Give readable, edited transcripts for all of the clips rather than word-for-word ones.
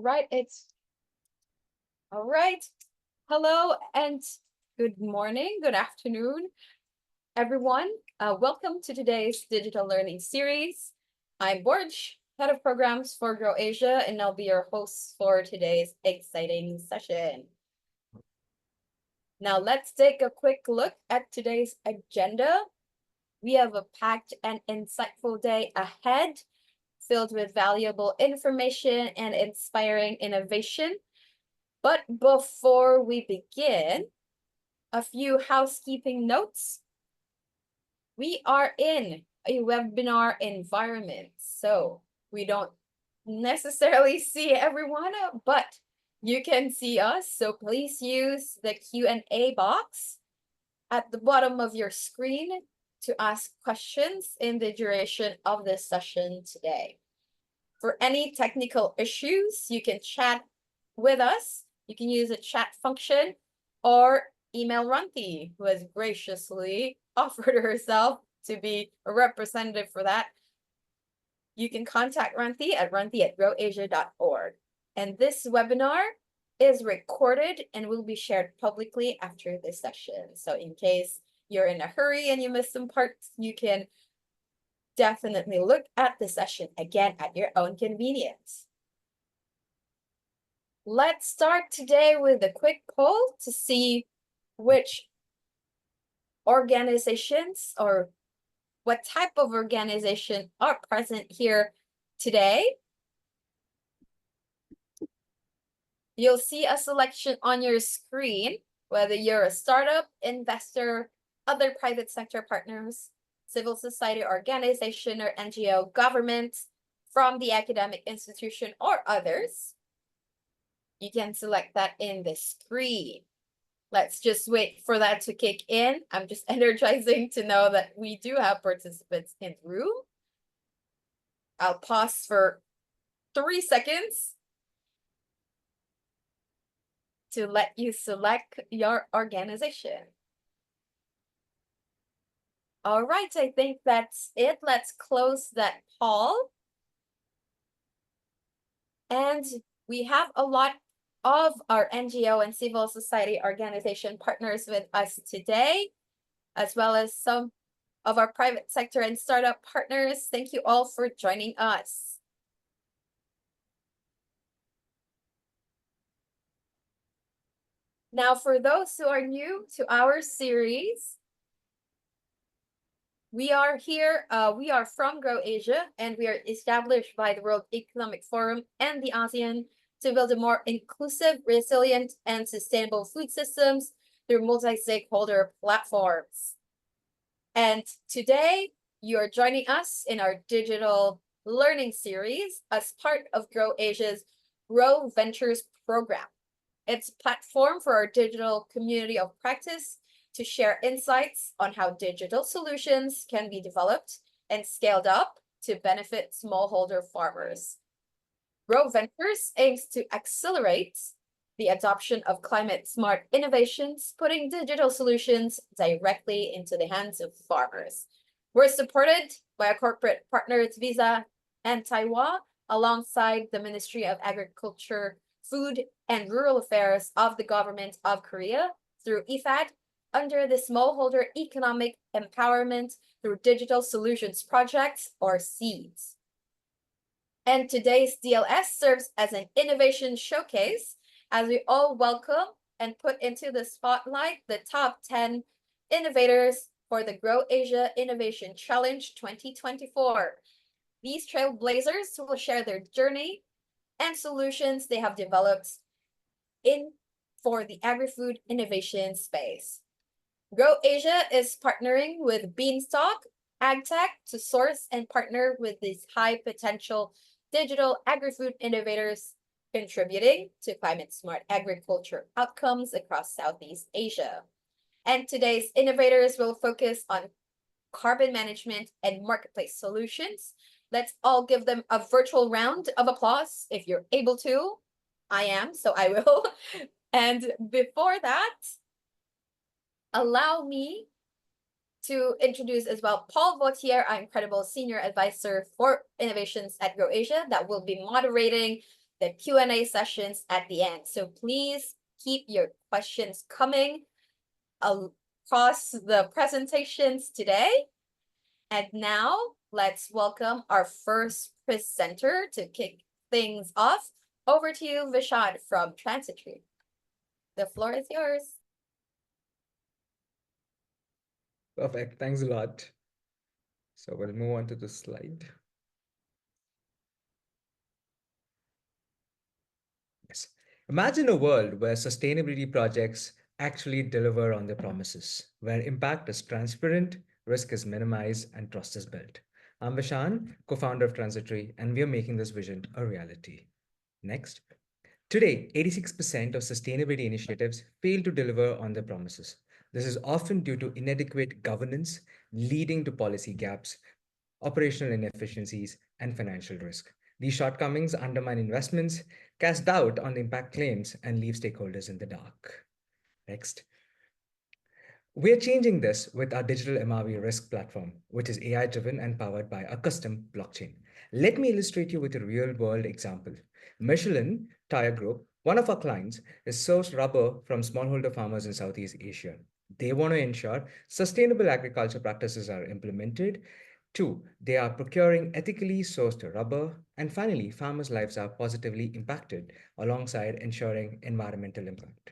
All right. Hello and good morning, good afternoon, everyone. Welcome to today's digital learning series. I'm Borj, head of programs for Grow Asia, and I'll be your host for today's exciting session. Now let's take a quick look at today's agenda. We have a packed and insightful day ahead, filled with valuable information and inspiring innovation. But before we begin, a few housekeeping notes. We are in a webinar environment, so we don't necessarily see everyone, but you can see us. So please use the Q&A box at the bottom of your screen to ask questions in the duration of this session today. For any technical issues, you can chat with us. You can use a chat function or email Ranti, who has graciously offered herself to be a representative for that. You can contact Ranti at ranti@growasia.org. And this webinar is recorded and will be shared publicly after this session. So in case you're in a hurry and you miss some parts, you can definitely look at the session again at your own convenience. Let's start today with a quick poll to see which organizations or what type of organization are present here today. You'll see a selection on your screen, whether you're a startup, investor, other private sector partners, civil society organization or NGO, government, from the academic institution or others. You can select that in the screen. Let's just wait for that to kick in. I'm just energizing to know that we do have participants in the room. I'll pause for 3 seconds to let you select your organization. All right, I think that's it. Let's close that poll. And we have a lot of our NGO and civil society organization partners with us today, as well as some of our private sector and startup partners. Thank you all for joining us. Now, for those who are new to our series, we are here, we are from Grow Asia, and we are established by the World Economic Forum and the ASEAN to build a more inclusive, resilient, and sustainable food systems through multi-stakeholder platforms. And today, you are joining us in our digital learning series as part of Grow Asia's GrowVentures program. It's a platform for our digital community of practice to share insights on how digital solutions can be developed and scaled up to benefit smallholder farmers. GrowVentures aims to accelerate the adoption of climate-smart innovations, putting digital solutions directly into the hands of farmers. We're supported by our corporate partners Visa and Taiwan, alongside the Ministry of Agriculture, Food and Rural Affairs of the Government of Korea through IFAD, under the Smallholder Economic Empowerment through Digital Solutions Projects, or SEEDS. And today's DLS serves as an innovation showcase as we all welcome and put into the spotlight the top 10 innovators for the Grow Asia Innovation Challenge 2024. These trailblazers will share their journey and solutions they have developed for the agri-food innovation space. Grow Asia is partnering with Beanstalk AgTech to source and partner with these high-potential digital agri-food innovators, contributing to climate-smart agriculture outcomes across Southeast Asia. And today's innovators will focus on carbon management and marketplace solutions. Let's all give them a virtual round of applause if you're able to. I am, so I will. And before that, allow me to introduce as well Paul Vautier, our incredible senior advisor for innovations at Grow Asia, that will be moderating the Q&A sessions at the end. So please keep your questions coming across the presentations today. And now let's welcome our first presenter to kick things off. Over to you, Vishad from Transitory. The floor is yours. Perfect. Thanks a lot. So we'll move on to the slide. Yes. Imagine a world where sustainability projects actually deliver on their promises, where impact is transparent, risk is minimized, and trust is built. I'm Vishan, co founder of Transitory, and we are making this vision a reality. Next. Today, 86% of sustainability initiatives fail to deliver on their promises. This is often due to inadequate governance, leading to policy gaps, operational inefficiencies, and financial risk. These shortcomings undermine investments, cast doubt on the impact claims, and leave stakeholders in the dark. Next. We are changing this with our digital MRV risk platform, which is AI driven and powered by a custom blockchain. Let me illustrate you with a real world example. Michelin Tire Group, one of our clients, is sourced rubber from smallholder farmers in Southeast Asia. They want to ensure sustainable agriculture practices are implemented. Two, they are procuring ethically sourced rubber. And finally, farmers' lives are positively impacted alongside ensuring environmental impact.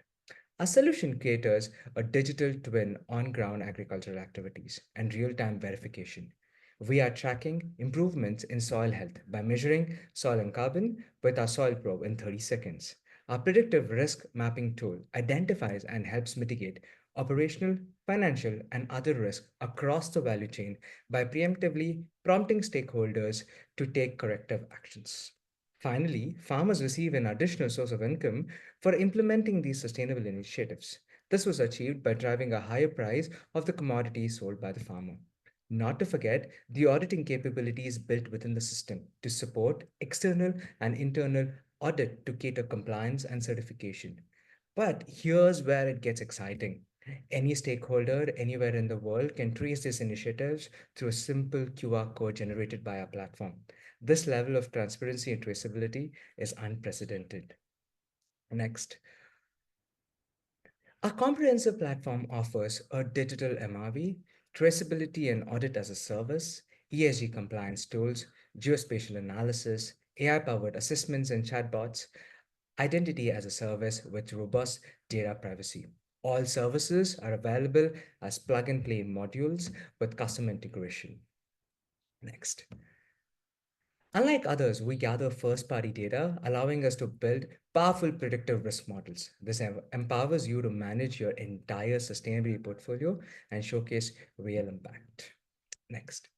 Our solution caters a digital twin on ground agricultural activities and real time verification. We are tracking improvements in soil health by measuring soil and carbon with our soil probe in 30 seconds. Our predictive risk mapping tool identifies and helps mitigate operational, financial, and other risks across the value chain by preemptively prompting stakeholders to take corrective actions. Finally, farmers receive an additional source of income for implementing these sustainable initiatives. This was achieved by driving a higher price of the commodity sold by the farmer. Not to forget the auditing capabilities built within the system to support external and internal audit to cater compliance and certification. But here's where it gets exciting. Any stakeholder anywhere in the world can trace these initiatives through a simple QR code generated by our platform. This level of transparency and traceability is unprecedented. Next, our comprehensive platform offers a digital MRV, traceability and audit as a service, ESG compliance tools, geospatial analysis, AI powered assessments and chatbots, identity as a service with robust data privacy. All services are available as plug and play modules with custom integration. Next. Unlike others, we gather first party data, allowing us to build powerful predictive risk models. This empowers you to manage your entire sustainability portfolio and showcase real impact. Next.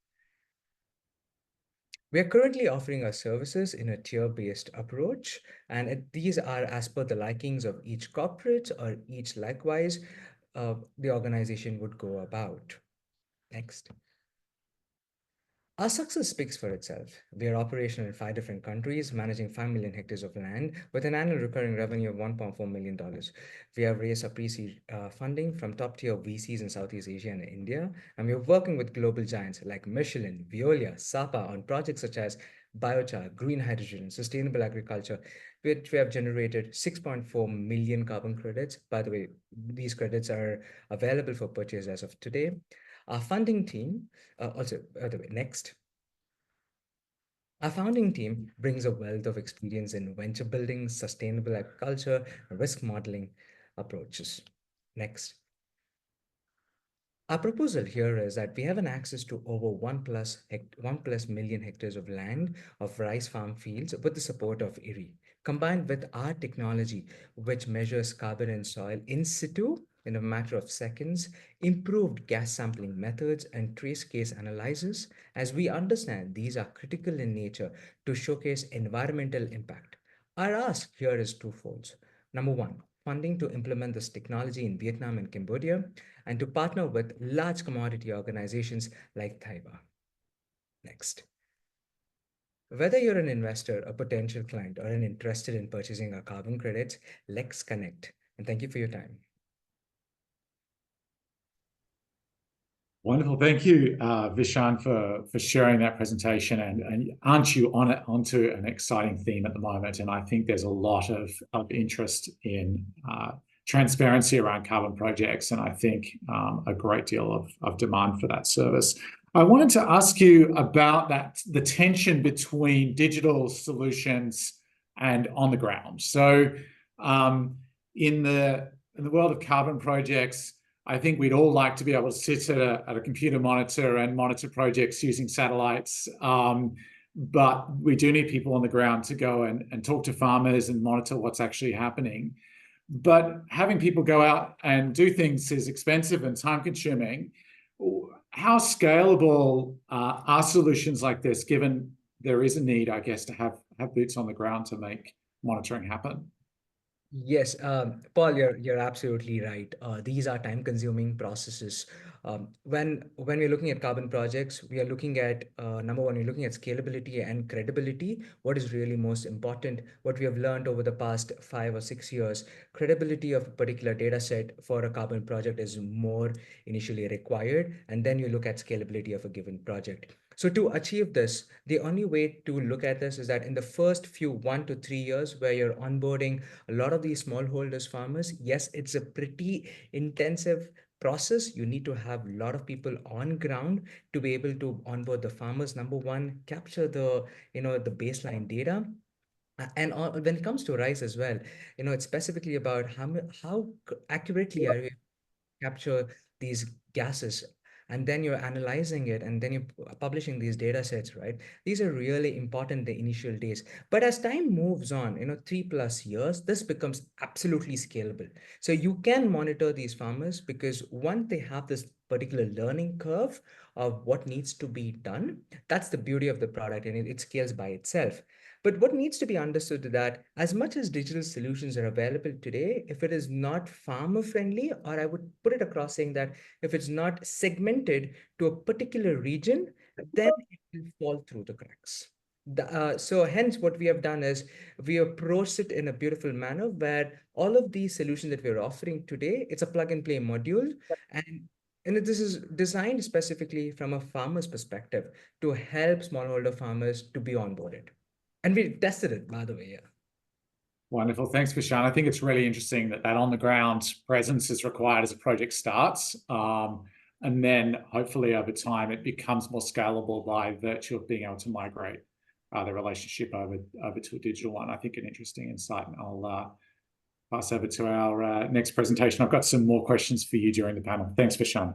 We are currently offering our services in a tier based approach, and these are as per the likings of each corporate or each likewise the organization would go about. Next. Our success speaks for itself. We are operational in 5 different countries, managing 5 million hectares of land with an annual recurring revenue of $1.4 million. We have raised our pre seed funding from top tier VCs in Southeast Asia and India, and we are working with global giants like Michelin, Veolia, Sapa on projects such as biochar, green hydrogen, and sustainable agriculture, which we have generated 6.4 million carbon credits. By the way, these credits are available for purchase as of today. Our funding team, also, by the way, next. Our founding team brings a wealth of experience in venture building, sustainable agriculture, and risk modeling approaches. Next. Our proposal here is that we have an access to over 1 plus million hectares of land of rice farm fields with the support of IRI, combined with our technology, which measures carbon in soil in situ in a matter of seconds, improved gas sampling methods, and trace case analysis, as we understand these are critical in nature to showcase environmental impact. Our ask here is twofold. Number one, funding to implement this technology in Vietnam and Cambodia, and to partner with large commodity organizations like Taiba. Next. Whether you're an investor, a potential client, or an interested in purchasing our carbon credits, let's connect. And thank you for your time. Wonderful. Thank you, Vishan, for sharing that presentation. And aren't you onto an exciting theme at the moment? And I think there's a lot of interest in transparency around carbon projects, and I think a great deal of demand for that service. I wanted to ask you about the tension between digital solutions and on the ground. So in the world of carbon projects, I think we'd all like to be able to sit at a computer monitor and monitor projects using satellites. But we do need people on the ground to go and talk to farmers and monitor what's actually happening. But having people go out and do things is expensive and time consuming. How scalable are solutions like this, given there is a need, I guess, to have boots on the ground to make monitoring happen? Yes, Paul, you're absolutely right. These are time-consuming processes. When we're looking at carbon projects, we are looking at number one, we're looking at scalability and credibility. What is really most important? What we have learned over the past 5 or 6 years, credibility of a particular data set for a carbon project is more initially required, and then you look at scalability of a given project. So to achieve this, the only way to look at this is that in the first few 1 to 3 years, where you're onboarding a lot of these smallholders farmers, yes, it's a pretty intensive process. You need to have a lot of people on ground to be able to onboard the farmers. Number one, capture the baseline data. And when it comes to rice as well, it's specifically about how accurately are you capture these gases, and then you're analyzing it, and then you're publishing these data sets, right? These are really important the initial days, but as time moves on, 3+ years, this becomes absolutely scalable. So you can monitor these farmers, because once they have this particular learning curve of what needs to be done, that's the beauty of the product, and it scales by itself. But what needs to be understood is that as much as digital solutions are available today, if it is not farmer friendly, or I would put it across saying that if it's not segmented to a particular region, then it will fall through the cracks. So hence what we have done is we approach it in a beautiful manner, where all of these solutions that we're offering today, it's a plug and play module. And this is designed specifically from a farmer's perspective to help smallholder farmers to be onboarded. And we tested it, by the way, yeah. Wonderful. Thanks, Vishan. I think it's really interesting that on-the-ground presence is required as a project starts. And then hopefully over time, it becomes more scalable by virtue of being able to migrate the relationship over to a digital one. I think an interesting insight. And I'll pass over to our next presentation. I've got some more questions for you during the panel. Thanks, Vishan.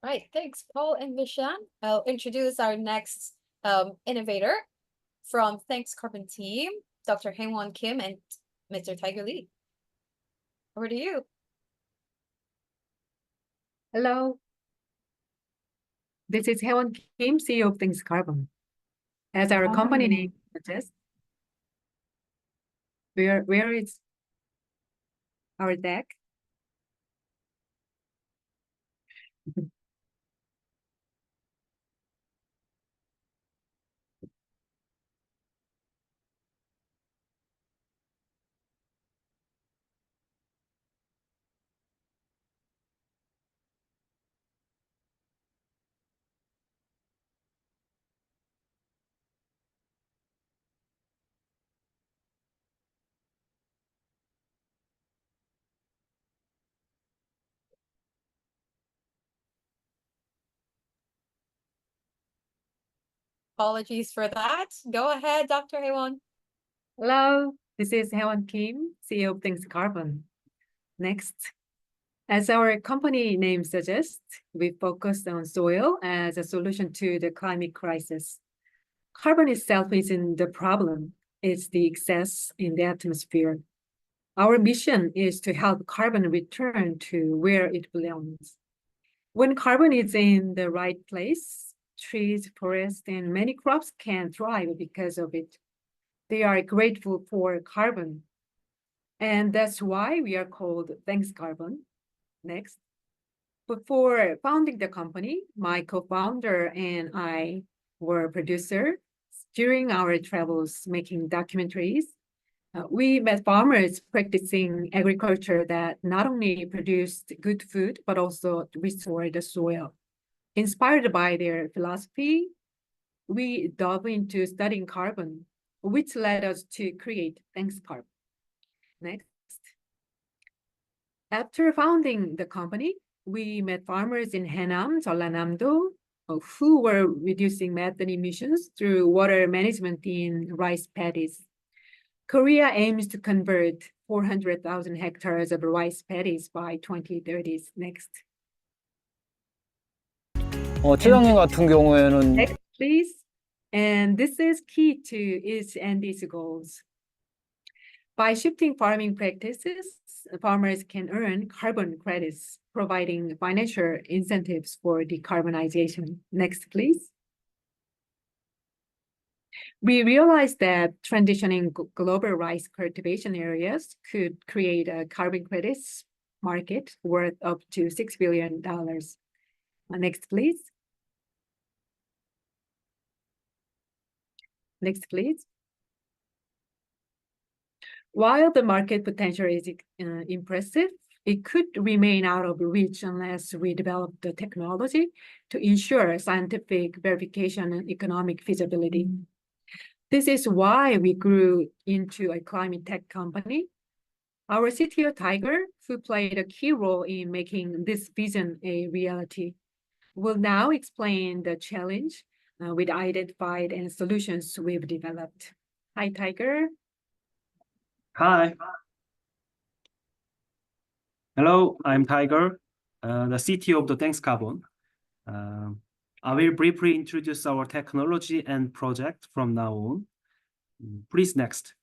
Right, thanks, Paul and Vishan. I'll introduce our next innovator from Thanks Carbon team, Dr. Haewon Kim and Mr. Tiger Lee. Over to you. Hello. This is Haewon Kim, CEO of Thanks Carbon. As our company name suggests, where is our deck? Apologies for that. Go ahead, Dr. Haewon. Hello, this is Haewon Kim, CEO of Thanks Carbon. Next. As our company name suggests, we focus on soil as a solution to the climate crisis. Carbon itself isn't the problem, it's the excess in the atmosphere. Our mission is to help carbon return to where it belongs. When carbon is in the right place, trees, forests, and many crops can thrive because of it. They are grateful for carbon. And that's why we are called Thanks Carbon. Next. Before founding the company, my co-founder and I were producers. During our travels making documentaries, we met farmers practicing agriculture that not only produced good food, but also restored the soil. Inspired by their philosophy, we dove into studying carbon, which led us to create Thanks Carbon. Next. After founding the company, we met farmers in Haenam, Jeollanam-do, who were reducing methane emissions through water management in rice paddies. Korea aims to convert 400,000 hectares of rice paddies by 2030. Next. 최정님 같은 경우에는 Next, please. And this is key to its and its goals. By shifting farming practices, farmers can earn carbon credits, providing financial incentives for decarbonization. Next, please. We realized that transitioning global rice cultivation areas could create a carbon credits market worth up to $6 billion. Next, please. Next, please. While the market potential is impressive, it could remain out of reach unless we develop the technology to ensure scientific verification and economic feasibility. This is why we grew into a climate tech company. Our CTO, Tiger, who played a key role in making this vision a reality, will now explain the challenge we've identified and solutions we've developed. Hi, Tiger. Hi. Hello, I'm Tiger, the CTO of the Thanks Carbon. I will briefly introduce our technology and project from now on. Please, next.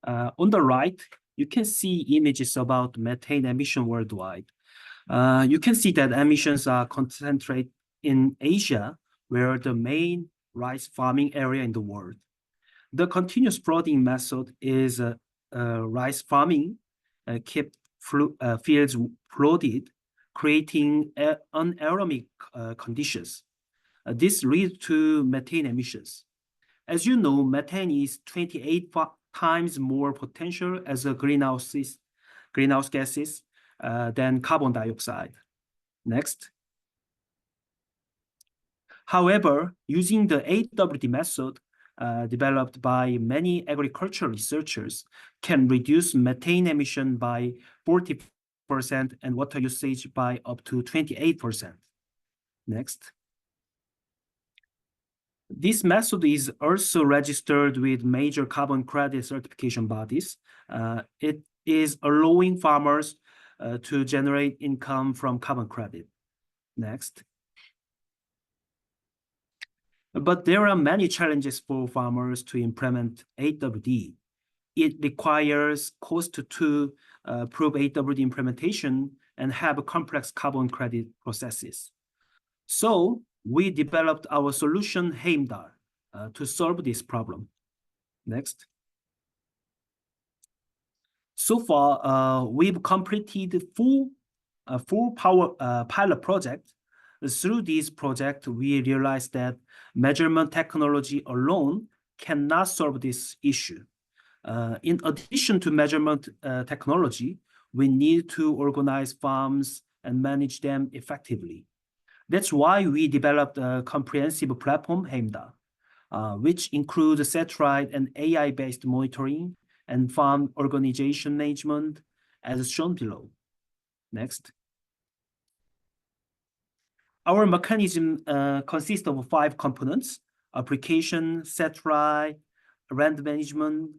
On the right, you can see images about methane emission worldwide. You can see that emissions are concentrated in Asia, where the main rice farming area in the world. The continuous flooding method is rice farming kept fields flooded, creating anaerobic conditions. This leads to methane emissions. As you know, methane is 28 times more potential as a greenhouse gases than carbon dioxide. Next. However, using the AWD method developed by many agricultural researchers can reduce methane emission by 40% and water usage by up to 28%. Next. This method is also registered with major carbon credit certification bodies. It is allowing farmers to generate income from carbon credit. Next. But there are many challenges for farmers to implement AWD. It requires cost to prove AWD implementation and have complex carbon credit processes. So we developed our solution Heimdall to solve this problem. Next. So far, we've completed full pilot project. Through this project, we realized that measurement technology alone cannot solve this issue. In addition to measurement technology, we need to organize farms and manage them effectively. That's why we developed a comprehensive platform, Heimdall, which includes satellite and AI-based monitoring and farm organization management, as shown below. Next. Our mechanism consists of 5 components: application, satellite, land management,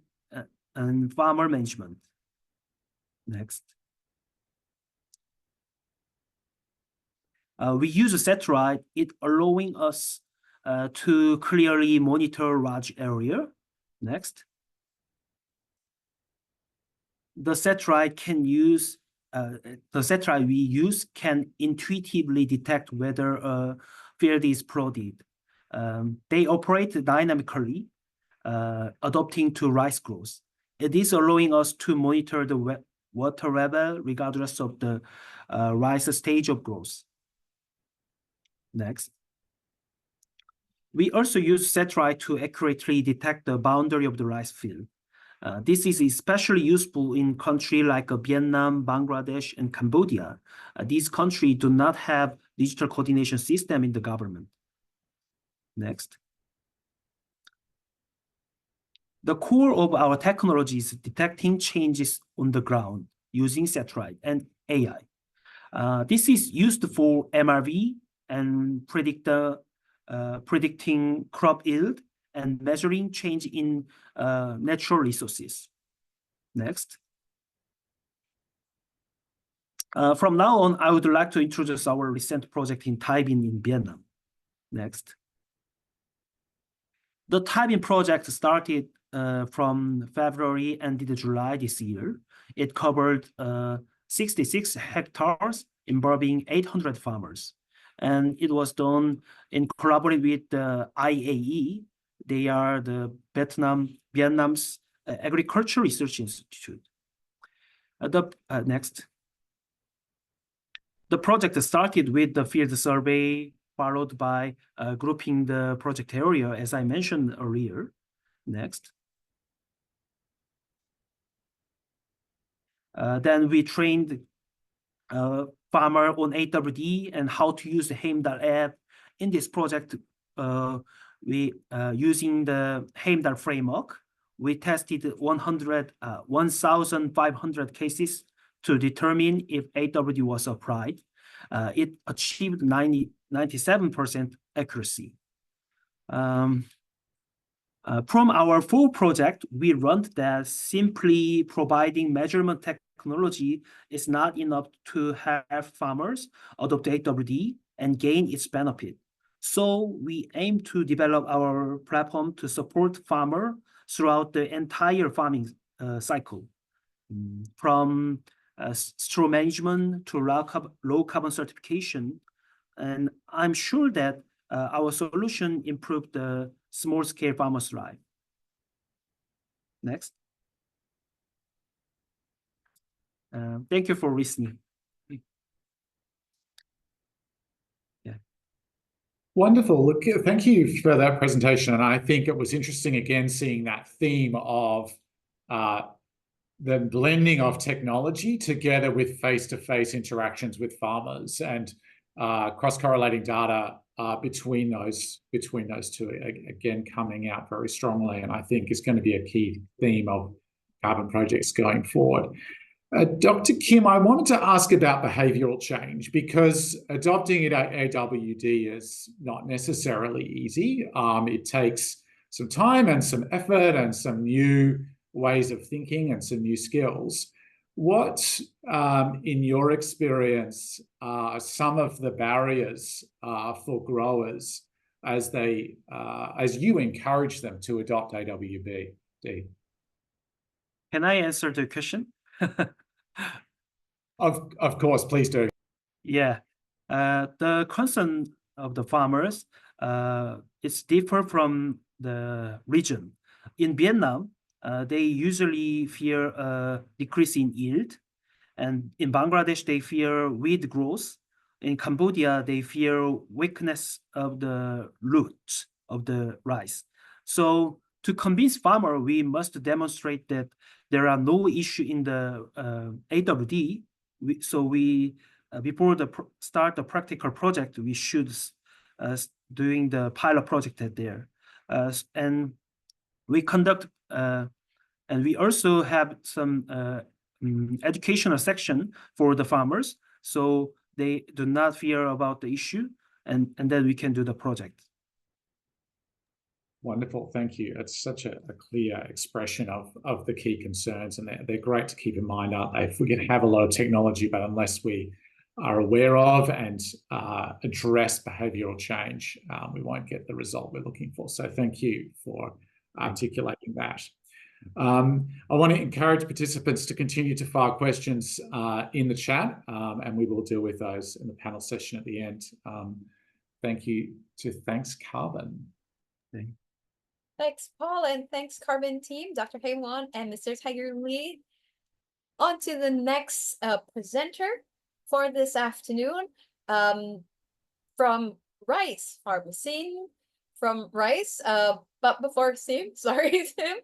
and farmer management. Next. We use a satellite, it allowing us to clearly monitor large area. Next. The satellite we use can intuitively detect whether a field is flooded. They operate dynamically, adapting to rice growth. It is allowing us to monitor the water level regardless of the rice stage of growth. Next. We also use satellite to accurately detect the boundary of the rice field. This is especially useful in countries like Vietnam, Bangladesh, and Cambodia. These countries do not have digital coordination system in the government. Next. The core of our technology is detecting changes on the ground using satellite and AI. This is used for MRV and predicting crop yield and measuring change in natural resources. Next. From now on, I would like to introduce our recent project in Thai Binh in Vietnam. Next. The Thai Binh project started from February and ended July this year. It covered 66 hectares involving 800 farmers. And it was done in collaboration with the IAE. They are the Vietnam's Agriculture Research Institute. Next. The project started with the field survey, followed by grouping the project area, as I mentioned earlier. Next. Then we trained farmer on AWD and how to use the Heimdall app. In this project, we using the Heimdall framework, we tested 1,500 cases to determine if AWD was applied. It achieved 97% accuracy. From our full project, we learned that simply providing measurement technology is not enough to have farmers adopt AWD and gain its benefit. So we aim to develop our platform to support farmers throughout the entire farming cycle, from straw management to low carbon certification. And I'm sure that our solution improved the small-scale farmers' life. Next. Thank you for listening. Yeah. Wonderful. Look, thank you for that presentation. And I think it was interesting, again, seeing that theme of the blending of technology together with face-to-face interactions with farmers and cross-correlating data between those two, again, coming out very strongly, and I think is going to be a key theme of carbon projects going forward. Dr. Kim, I wanted to ask about behavioral change, because adopting AWD is not necessarily easy. It takes some time and some effort and some new ways of thinking and some new skills. What, in your experience, are some of the barriers for growers as you encourage them to adopt AWD? Can I answer the question? Of course, please do. Yeah, the concern of the farmers is different from the region. In Vietnam, they usually fear a decrease in yield. And in Bangladesh, they fear weed growth. In Cambodia, they fear weakness of the roots of the rice. So to convince farmer, we must demonstrate that there are no issue in the AWD. Before start the practical project, we should doing the pilot project there. And we conduct and we also have some educational section for the farmers, so they do not fear about the issue, and then we can do the project. Wonderful, thank you. It's such a clear expression of the key concerns, and they're great to keep in mind, aren't they? If we can have a lot of technology, but unless we are aware of and address behavioral change, we won't get the result we're looking for. So thank you for articulating that. I want to encourage participants to continue to file questions in the chat, and we will deal with those in the panel session at the end. Thank you to Thanks Carbon. Thanks, Paul, and thanks, Carbon team, Dr. Haewon and Mr. Tiger Lee. on to the next presenter for this afternoon. From Rice Farm, Sim from Rice. But before Sim, sorry, Sim,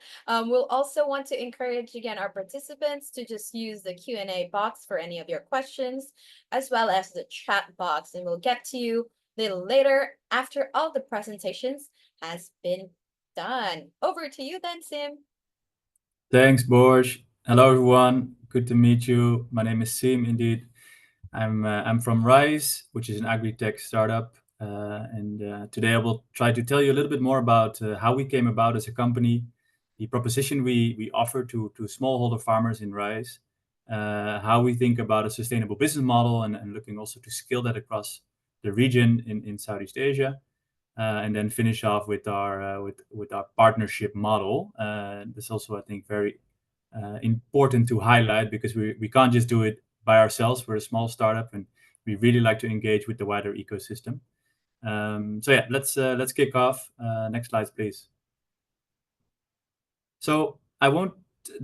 we'll also want to encourage again our participants to just use the Q&A box for any of your questions, as well as the chat box, and we'll get to you a little later after all the presentations has been done. Over to you then, Sim. Thanks, Borj. Hello, everyone. Good to meet you. My name is Sim, indeed. I'm from Rise, which is an agri-tech startup. Today I will try to tell you a little bit more about how we came about as a company, the proposition we offer to smallholder farmers in Rise, how we think about a sustainable business model and looking also to scale that across the region in Southeast Asia. And then finish off with our partnership model. That's also, I think, very important to highlight because we can't just do it by ourselves. We're a small startup, and we really like to engage with the wider ecosystem. So yeah, let's kick off. Next slide, please. So I won't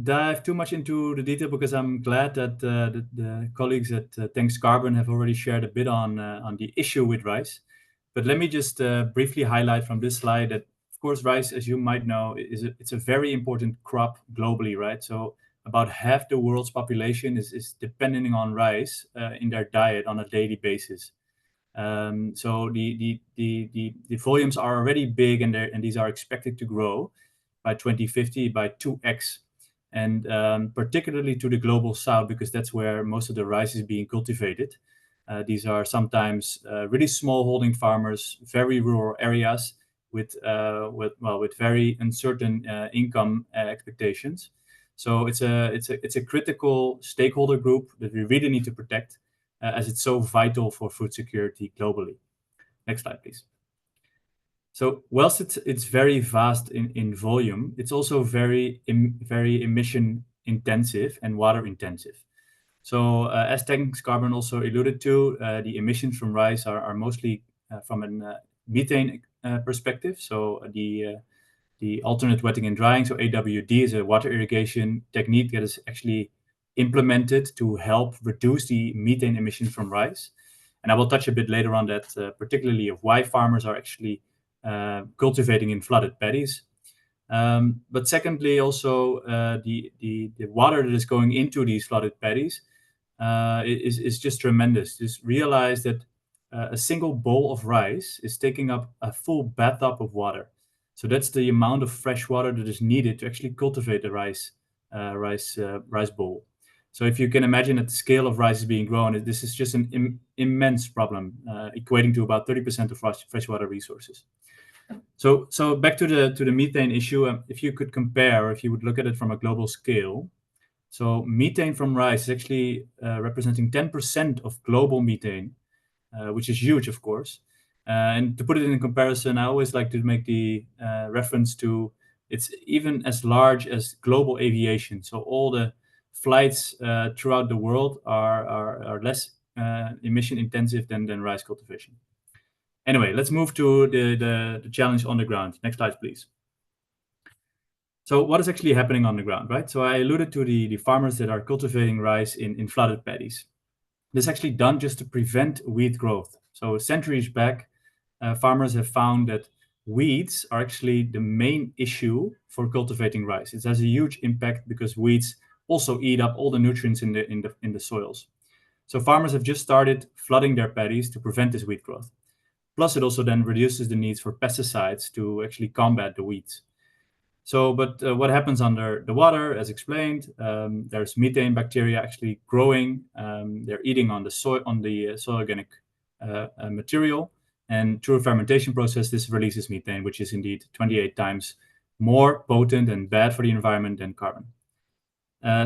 dive too much into the detail because I'm glad that the colleagues at Thanks Carbon have already shared a bit on the issue with rice. But let me just briefly highlight from this slide that, of course, rice, as you might know, it's a very important crop globally, right? So about half the world's population is depending on rice in their diet on a daily basis. So the volumes are already big, and these are expected to grow by 2050 by 2x, and particularly to the global south, because that's where most of the rice is being cultivated. These are sometimes really small holding farmers, very rural areas with very uncertain income expectations. So it's a critical stakeholder group that we really need to protect, as it's so vital for food security globally. Next slide, please. So whilst it's very vast in volume, it's also very emission intensive and water intensive. So as Thanks Carbon also alluded to, the emissions from rice are mostly from a methane perspective. So the alternate wetting and drying, so AWD, is a water irrigation technique that is actually implemented to help reduce the methane emission from rice. And I will touch a bit later on that, particularly of why farmers are actually cultivating in flooded paddies. But secondly, also the water that is going into these flooded paddies is just tremendous. Just realize that a single bowl of rice is taking up a full bathtub of water. So that's the amount of fresh water that is needed to actually cultivate the rice bowl. So if you can imagine that the scale of rice is being grown, this is just an immense problem, equating to about 30% of freshwater resources. So back to the methane issue. If you could compare, or if you would look at it from a global scale, so methane from rice is actually representing 10% of global methane, which is huge, of course. And to put it in comparison, I always like to make the reference to it's even as large as global aviation. So all the flights throughout the world are less emission intensive than rice cultivation. Anyway, let's move to the challenge on the ground. Next slide, please. So what is actually happening on the ground, right? So I alluded to the farmers that are cultivating rice in flooded paddies. This is actually done just to prevent weed growth. So centuries back, farmers have found that weeds are actually the main issue for cultivating rice. It has a huge impact because weeds also eat up all the nutrients in the soils. So farmers have just started flooding their paddies to prevent this weed growth. Plus, it also then reduces the needs for pesticides to actually combat the weeds. So, but what happens under the water, as explained, there's methane bacteria actually growing. They're eating on the soil organic material, and through a fermentation process, this releases methane, which is indeed 28 times more potent and bad for the environment than carbon.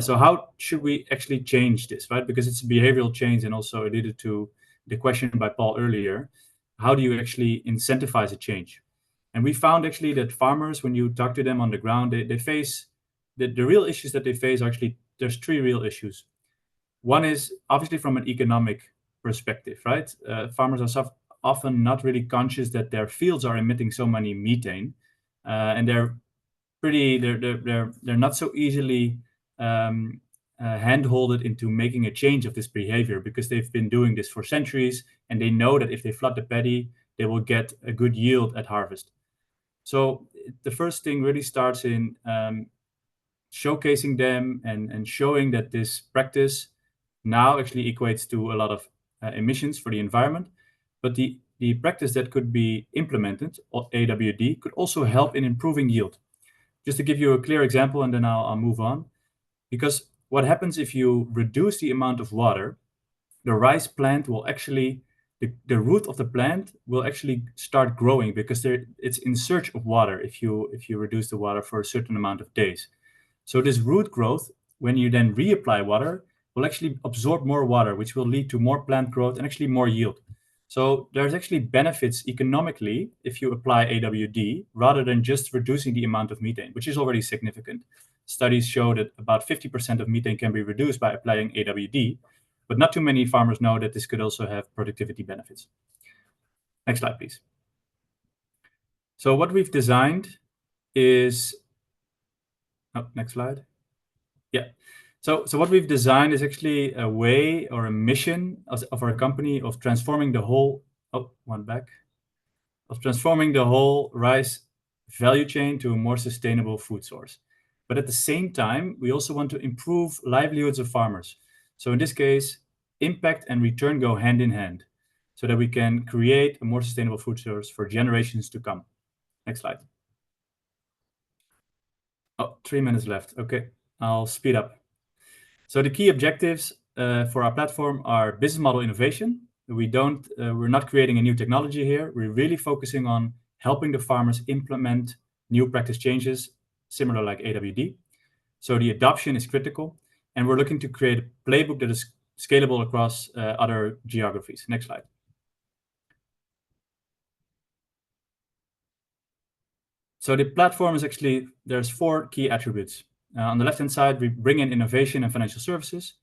So how should we actually change this, right? Because it's a behavioral change, and also alluded to the question by Paul earlier. How do you actually incentivize a change? And we found actually that farmers, when you talk to them on the ground, they face the real issues that they face are actually, there's three real issues. One is obviously from an economic perspective, right? Farmers are often not really conscious that their fields are emitting so many methane, and they're not so easily handhold it into making a change of this behavior, because they've been doing this for centuries, and they know that if they flood the paddy, they will get a good yield at harvest. So the first thing really starts in showcasing them and showing that this practice now actually equates to a lot of emissions for the environment. But the practice that could be implemented, or AWD, could also help in improving yield. Just to give you a clear example, and then I'll move on. Because what happens if you reduce the amount of water, the rice plant will actually, the root of the plant will actually start growing, because it's in search of water if you reduce the water for a certain amount of days. So this root growth, when you then reapply water, will actually absorb more water, which will lead to more plant growth and actually more yield. So there's actually benefits economically if you apply AWD rather than just reducing the amount of methane, which is already significant. Studies show that about 50% of methane can be reduced by applying AWD, but not too many farmers know that this could also have productivity benefits. Next slide, please. So what we've designed is, next slide. Yeah. So what we've designed is actually a way or a mission of our company of transforming the whole, transforming the whole rice value chain to a more sustainable food source. But at the same time, we also want to improve livelihoods of farmers. So in this case, impact and return go hand in hand, so that we can create a more sustainable food source for generations to come. Next slide. 3 minutes left. Okay, I'll speed up. So the key objectives for our platform are business model innovation. We're not creating a new technology here. We're really focusing on helping the farmers implement new practice changes, similar like AWD. So the adoption is critical, and we're looking to create a playbook that is scalable across other geographies. Next slide. So the platform is actually, there's 4 key attributes. On the left-hand side, we bring in innovation and financial services.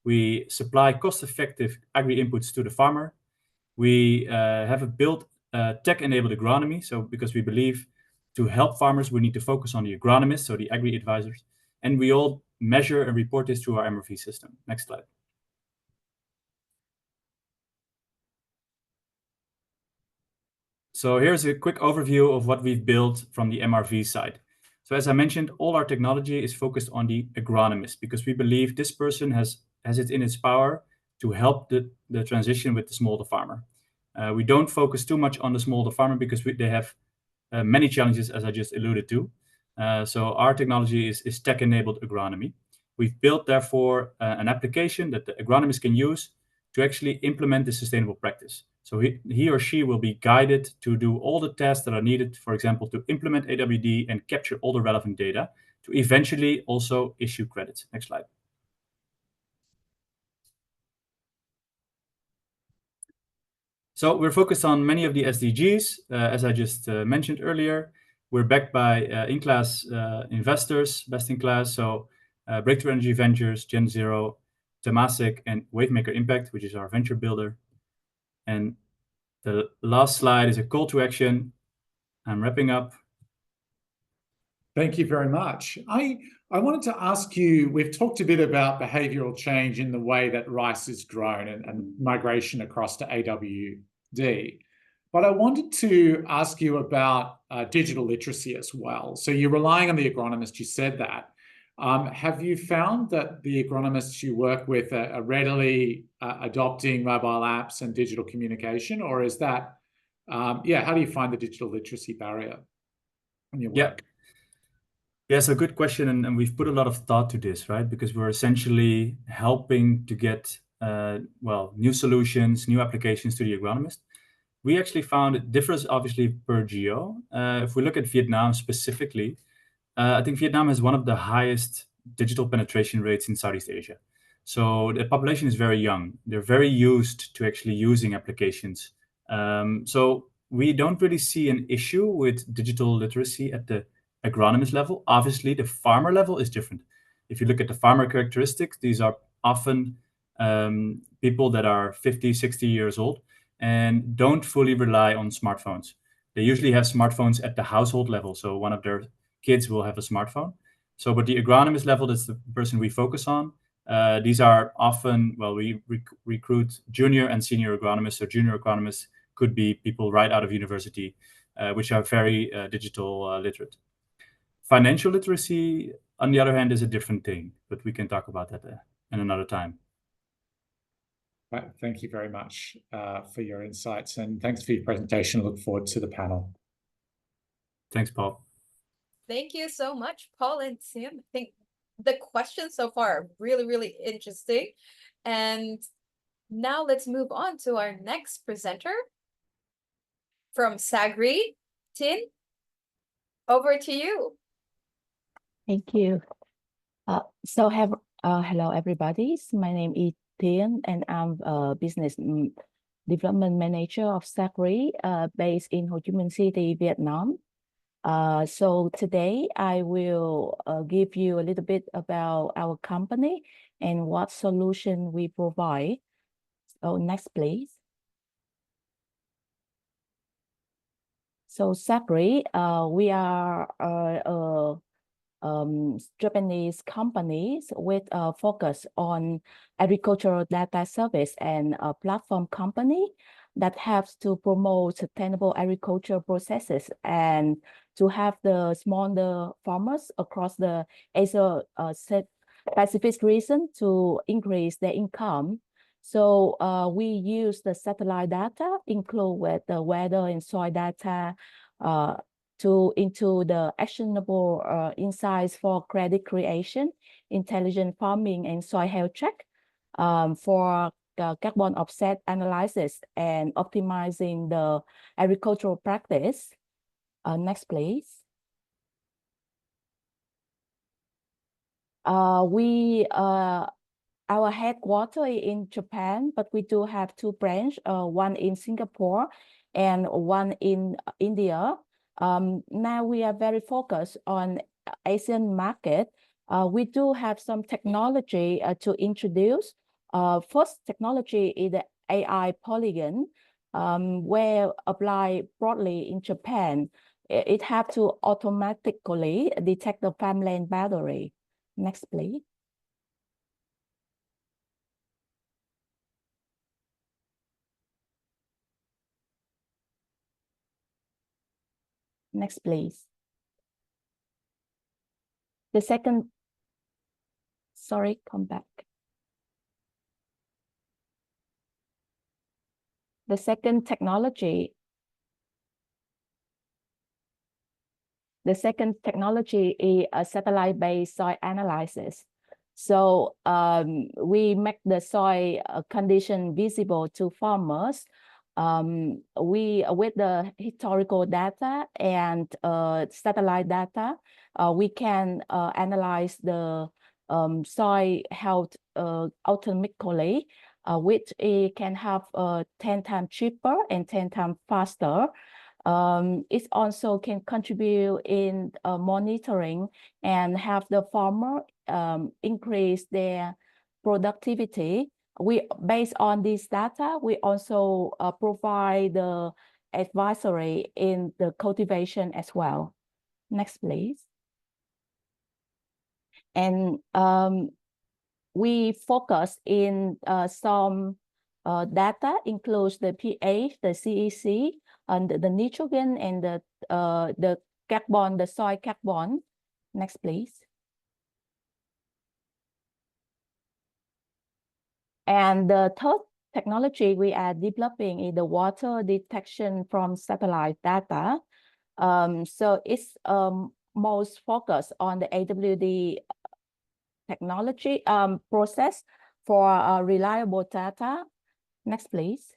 We supply cost-effective agri-inputs to the farmer. We have a built tech-enabled agronomy. So because we believe to help farmers, we need to focus on the agronomists, so the agri-advisors. And we all measure and report this through our MRV system. Next slide. So here's a quick overview of what we've built from the MRV side. So as I mentioned, all our technology is focused on the agronomist, because we believe this person has it in its power to help the transition with the smallholder farmer. We don't focus too much on the smallholder farmer because they have many challenges, as I just alluded to. So our technology is tech-enabled agronomy. We've built, therefore, an application that the agronomist can use to actually implement the sustainable practice. So he or she will be guided to do all the tasks that are needed, for example, to implement AWD and capture all the relevant data to eventually also issue credits. Next slide. So we're focused on many of the SDGs, as I just mentioned earlier. We're backed by in-class investors, best in class. So Breakthrough Energy Ventures, Gen Zero, Temasek, and Wavemaker Impact, which is our venture builder. And the last slide is a call to action. I'm wrapping up. Thank you very much. I wanted to ask you, we've talked a bit about behavioral change in the way that rice is grown and migration across to AWD. But I wanted to ask you about digital literacy as well. So you're relying on the agronomist, you said that. Have you found that the agronomists you work with are readily adopting mobile apps and digital communication? Or is that, how do you find the digital literacy barrier in your work? Yeah, so good question. And we've put a lot of thought to this, right? Because we're essentially helping to get, new solutions, new applications to the agronomist. We actually found it differs obviously per geo. If we look at Vietnam specifically, I think Vietnam has one of the highest digital penetration rates in Southeast Asia. So the population is very young. They're very used to actually using applications. So we don't really see an issue with digital literacy at the agronomist level. Obviously, the farmer level is different. If you look at the farmer characteristics, these are often people that are 50, 60 years old and don't fully rely on smartphones. They usually have smartphones at the household level. So one of their kids will have a smartphone. So, but the agronomist level, that's the person we focus on. These are often, well, we recruit junior and senior agronomists. So junior agronomists could be people right out of university, which are very digital literate. Financial literacy, on the other hand, is a different thing, but we can talk about that in another time. Right. Thank you very much for your insights, and thanks for your presentation. Look forward to the panel. Thanks, Paul. Thank you so much, Paul and Sam. I think the questions so far are really, really interesting. And now let's move on to our next presenter from Sagri. Tin, over to you. Thank you. Hello, everybody. My name is Tien, and I'm a business development manager of Sagri, based in Ho Chi Minh City, Vietnam. So today I will give you a little bit about our company and what solution we provide. So next, please. So Sagri, we are Japanese companies with a focus on agricultural data service and a platform company that helps to promote sustainable agriculture processes and to have the smaller farmers across the Asia Pacific region to increase their income. So we use the satellite data, include with the weather and soil data, into the actionable insights for credit creation, intelligent farming, and soil health check, for carbon offset analysis and optimizing the agricultural practice. Next, please. Our headquarters in Japan, but we do have two branches, one in Singapore and one in India. Now we are very focused on Asian market. We do have some technology to introduce. First technology is the AI polygon, where applied broadly in Japan. It has to automatically detect the farmland boundary. Next, please. Next, please. The second, sorry, come back. The second technology is a satellite-based soil analysis. So we make the soil condition visible to farmers. With the historical data and satellite data, we can analyze the soil health automatically, which it can have 10 times cheaper and 10 times faster. It also can contribute in monitoring and have the farmer increase their productivity. Based on this data, we also provide the advisory in the cultivation as well. Next, please. And we focus in some data, includes the pH, the CEC, and the nitrogen, and the carbon, the soil carbon. Next, please. And the third technology we are developing is the water detection from satellite data. So it's most focused on the AWD technology process for reliable data. Next, please.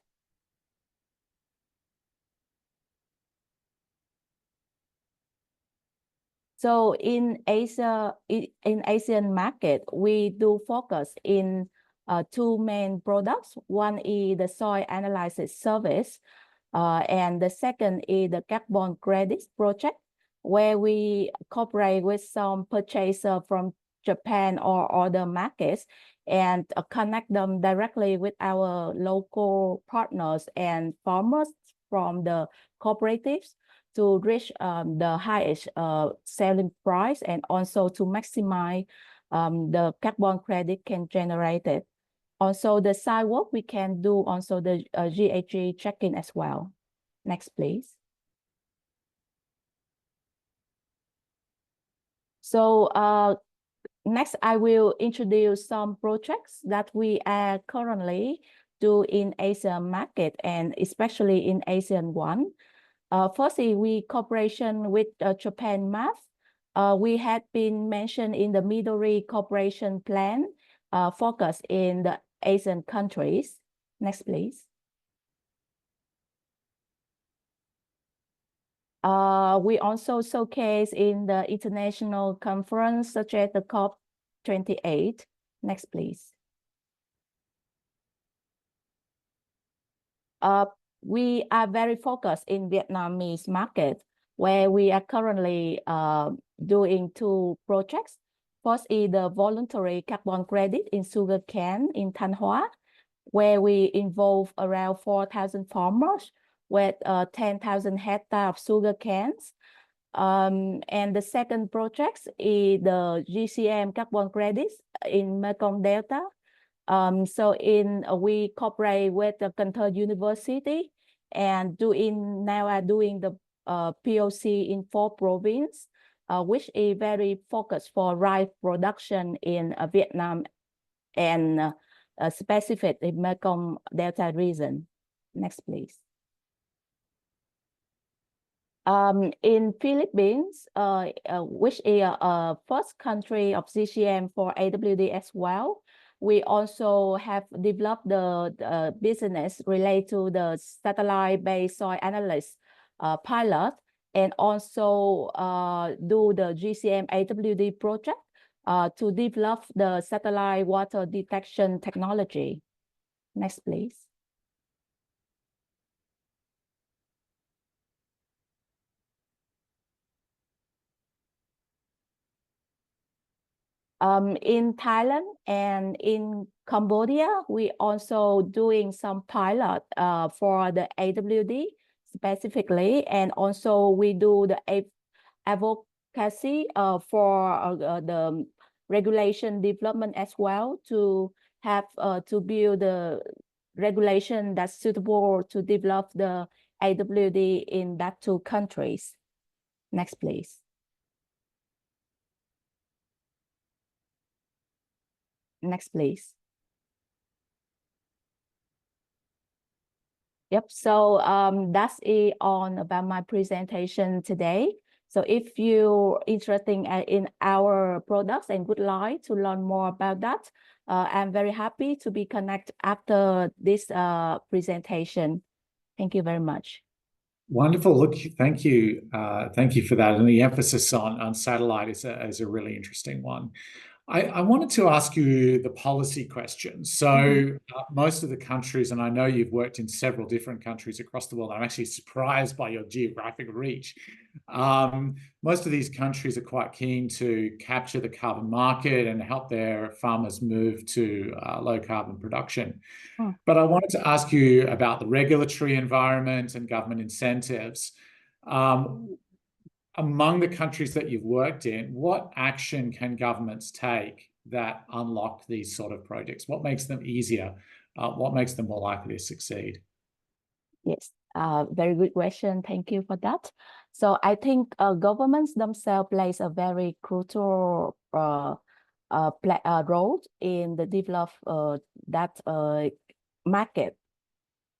So in Asia, in Asian market, we do focus in two main products. One is the soil analysis service, and the second is the carbon credits project, where we cooperate with some purchaser from Japan or other markets and connect them directly with our local partners and farmers from the cooperatives to reach the highest selling price, and also to maximize the carbon credit can generate it. Also, the side work, we can do also the GHG checking as well. Next, please. So next, I will introduce some projects that we are currently do in Asian market and especially in ASEAN one. Firstly, we cooperation with Japan Math. We had been mentioned in the Midori Cooperation Plan, focus in the Asian countries. Next, please. We also showcase in the international conference such as the COP28. Next, please. We are very focused in Vietnamese market, where we are currently doing 2 projects. First is the voluntary carbon credit in sugarcane in Thanh Hóa, where we involve around 4,000 farmers with 10,000 hectares of sugar canes. And the second project is the GCM carbon credits in Mekong Delta. So we cooperate with the Cần Thơ University and now are doing the POC in 4 provinces, which is very focused for rice production in Vietnam and specific in Mekong Delta region. Next, please. In Philippines, which is a first country of GCM for AWD as well, we also have developed the business related to the satellite-based soil analysis pilot, and also do the GCM AWD project to develop the satellite water detection technology. Next, please. In Thailand and in Cambodia, we also doing some pilot for the AWD specifically, and also we do the advocacy for the regulation development as well to have to build the regulation that's suitable to develop the AWD in that 2 countries. Next, please. Next, please. Yep, so that's it on about my presentation today. So if you're interested in our products and would like to learn more about that, I'm very happy to be connected after this presentation. Thank you very much. Wonderful. Look, thank you. Thank you for that. And the emphasis on satellite is a really interesting one. I wanted to ask you the policy question. So most of the countries, and I know you've worked in several different countries across the world, I'm actually surprised by your geographic reach. Most of these countries are quite keen to capture the carbon market and help their farmers move to low carbon production. But I wanted to ask you about the regulatory environment and government incentives. Among the countries that you've worked in, what action can governments take that unlock these sort of projects? What makes them easier? What makes them more likely to succeed? Yes, very good question. Thank you for that. So I think governments themselves plays a very crucial role in the develop that market.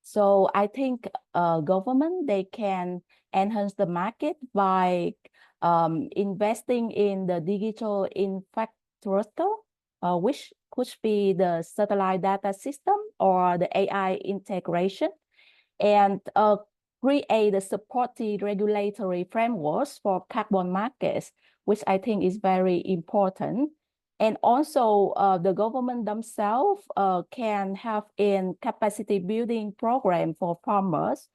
So I think government, they can enhance the market by investing in the digital infrastructure, which could be the satellite data system or the AI integration, and create the supportive regulatory frameworks for carbon markets, which I think is very important. And also the government themselves can have in capacity building program for farmers.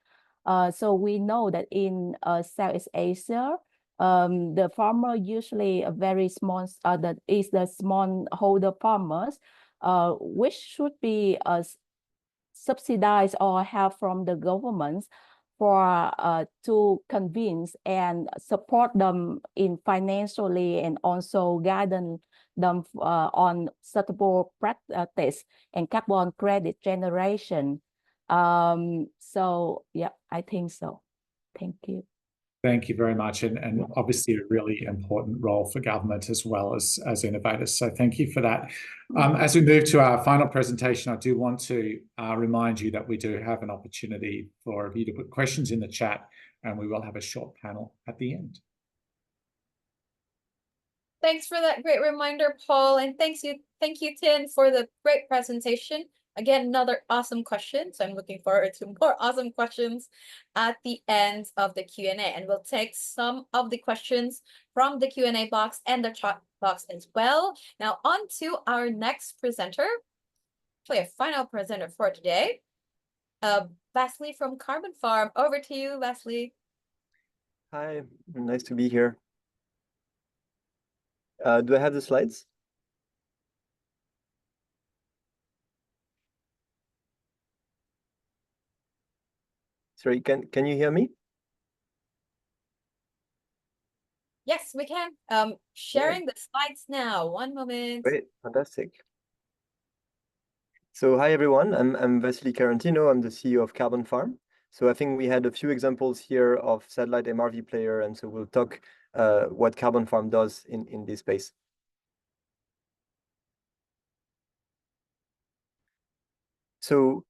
So we know that in Southeast Asia, the farmer usually a very small, that is the smallholder farmers, which should be subsidized or help from the governments for to convince and support them in financially and also guide them them on suitable practice and carbon credit generation. So yeah, I think so. Thank you. Thank you very much. And obviously a really important role for government as well as innovators. So thank you for that. As we move to our final presentation, I do want to remind you that we do have an opportunity for you to put questions in the chat, and we will have a short panel at the end. Thanks for that great reminder, Paul, and thank you, Tin, for the great presentation. Again, another awesome question. So I'm looking forward to more awesome questions at the end of the Q&A. And we'll take some of the questions from the Q&A box and the chat box as well. Now on to our next presenter, actually a final presenter for today, Vasily from Carbon Farm. Over to you, Vasily. Hi, nice to be here. Do I have the slides? Sorry, can you hear me? Yes, we can. Sharing the slides now. One moment. Great, fantastic. So hi everyone, I'm Vasily Carantino. I'm the CEO of Carbon Farm. So I think we had a few examples here of satellite MRV player, and so we'll talk what Carbon Farm does in this space. So,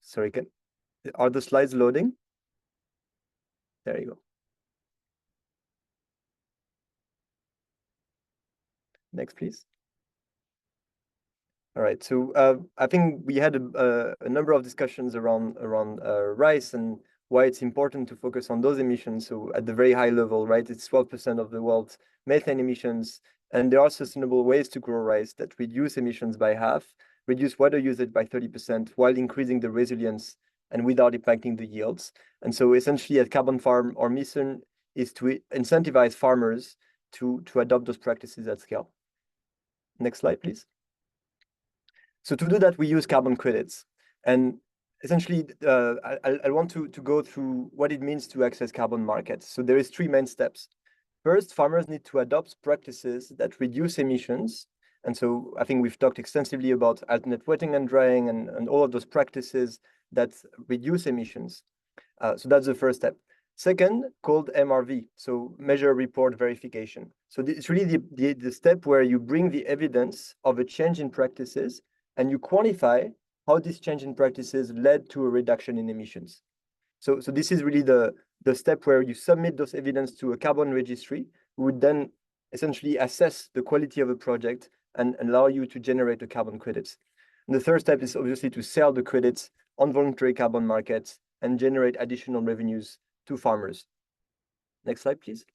sorry, are the slides loading? There you go. Next, please. All right, so I think we had a number of discussions around rice and why it's important to focus on those emissions. So at the very high level, right, it's 12% of the world's methane emissions, and there are sustainable ways to grow rice that reduce emissions by half, reduce water usage by 30%, while increasing the resilience and without impacting the yields. And so essentially at Carbon Farm, our mission is to incentivize farmers to adopt those practices at scale. Next slide, please. So to do that, we use carbon credits. And essentially, I want to go through what it means to access carbon markets. So there is 3 main steps. First, farmers need to adopt practices that reduce emissions. And so I think we've talked extensively about alternate wetting and drying and all of those practices that reduce emissions. So that's the first step. Second, called MRV, so measure, report, verification. So it's really the step where you bring the evidence of a change in practices and you quantify how this change in practices led to a reduction in emissions. So this is really the step where you submit those evidence to a carbon registry, who would then essentially assess the quality of a project and allow you to generate the carbon credits. And the third step is obviously to sell the credits on voluntary carbon markets and generate additional revenues to farmers. Next slide, please.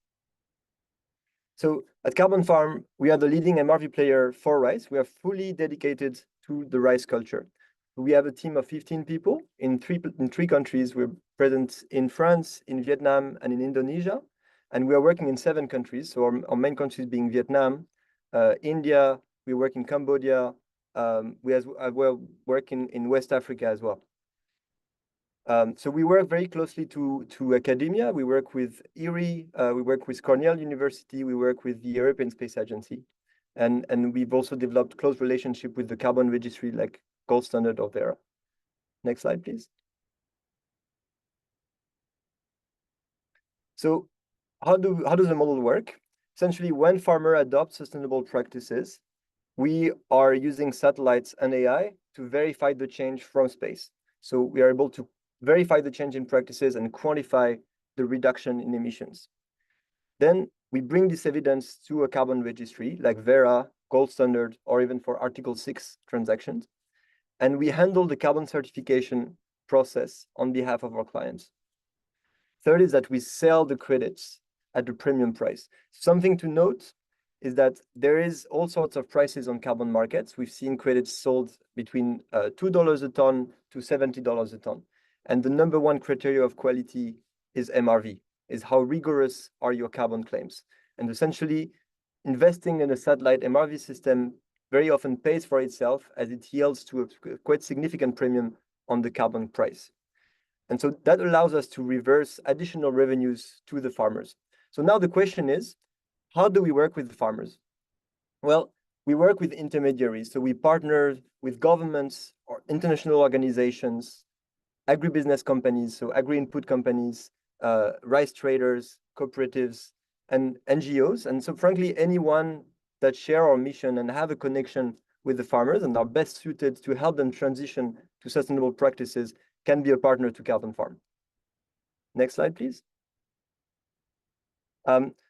So at Carbon Farm, we are the leading MRV player for rice. We are fully dedicated to the rice culture. We have a team of 15 people in three countries. We're present in France, in Vietnam, and in Indonesia. And we are working in 7 countries. So our main countries being Vietnam, India, we work in Cambodia, we're working in West Africa as well. So we work very closely to academia. We work with IRI, we work with Cornell University, we work with the European Space Agency. And we've also developed close relationship with the carbon registry like Gold Standard or Vera. Next slide, please. So how does the model work? Essentially, when farmer adopts sustainable practices, we are using satellites and AI to verify the change from space. So we are able to verify the change in practices and quantify the reduction in emissions. Then we bring this evidence to a carbon registry like Vera, Gold Standard, or even for Article 6 transactions. And we handle the carbon certification process on behalf of our clients. Third is that we sell the credits at a premium price. Something to note is that there is all sorts of prices on carbon markets. We've seen credits sold between $2 a ton to $70 a ton. And the number one criteria of quality is MRV, is how rigorous are your carbon claims. And essentially, investing in a satellite MRV system very often pays for itself as it yields to a quite significant premium on the carbon price. And so that allows us to reverse additional revenues to the farmers. So now the question is, how do we work with the farmers? Well, we work with intermediaries. So we partner with governments or international organizations, agribusiness companies, so agri-input companies, rice traders, cooperatives, and NGOs. And so frankly, anyone that share our mission and have a connection with the farmers and are best suited to help them transition to sustainable practices can be a partner to Carbon Farm. Next slide, please.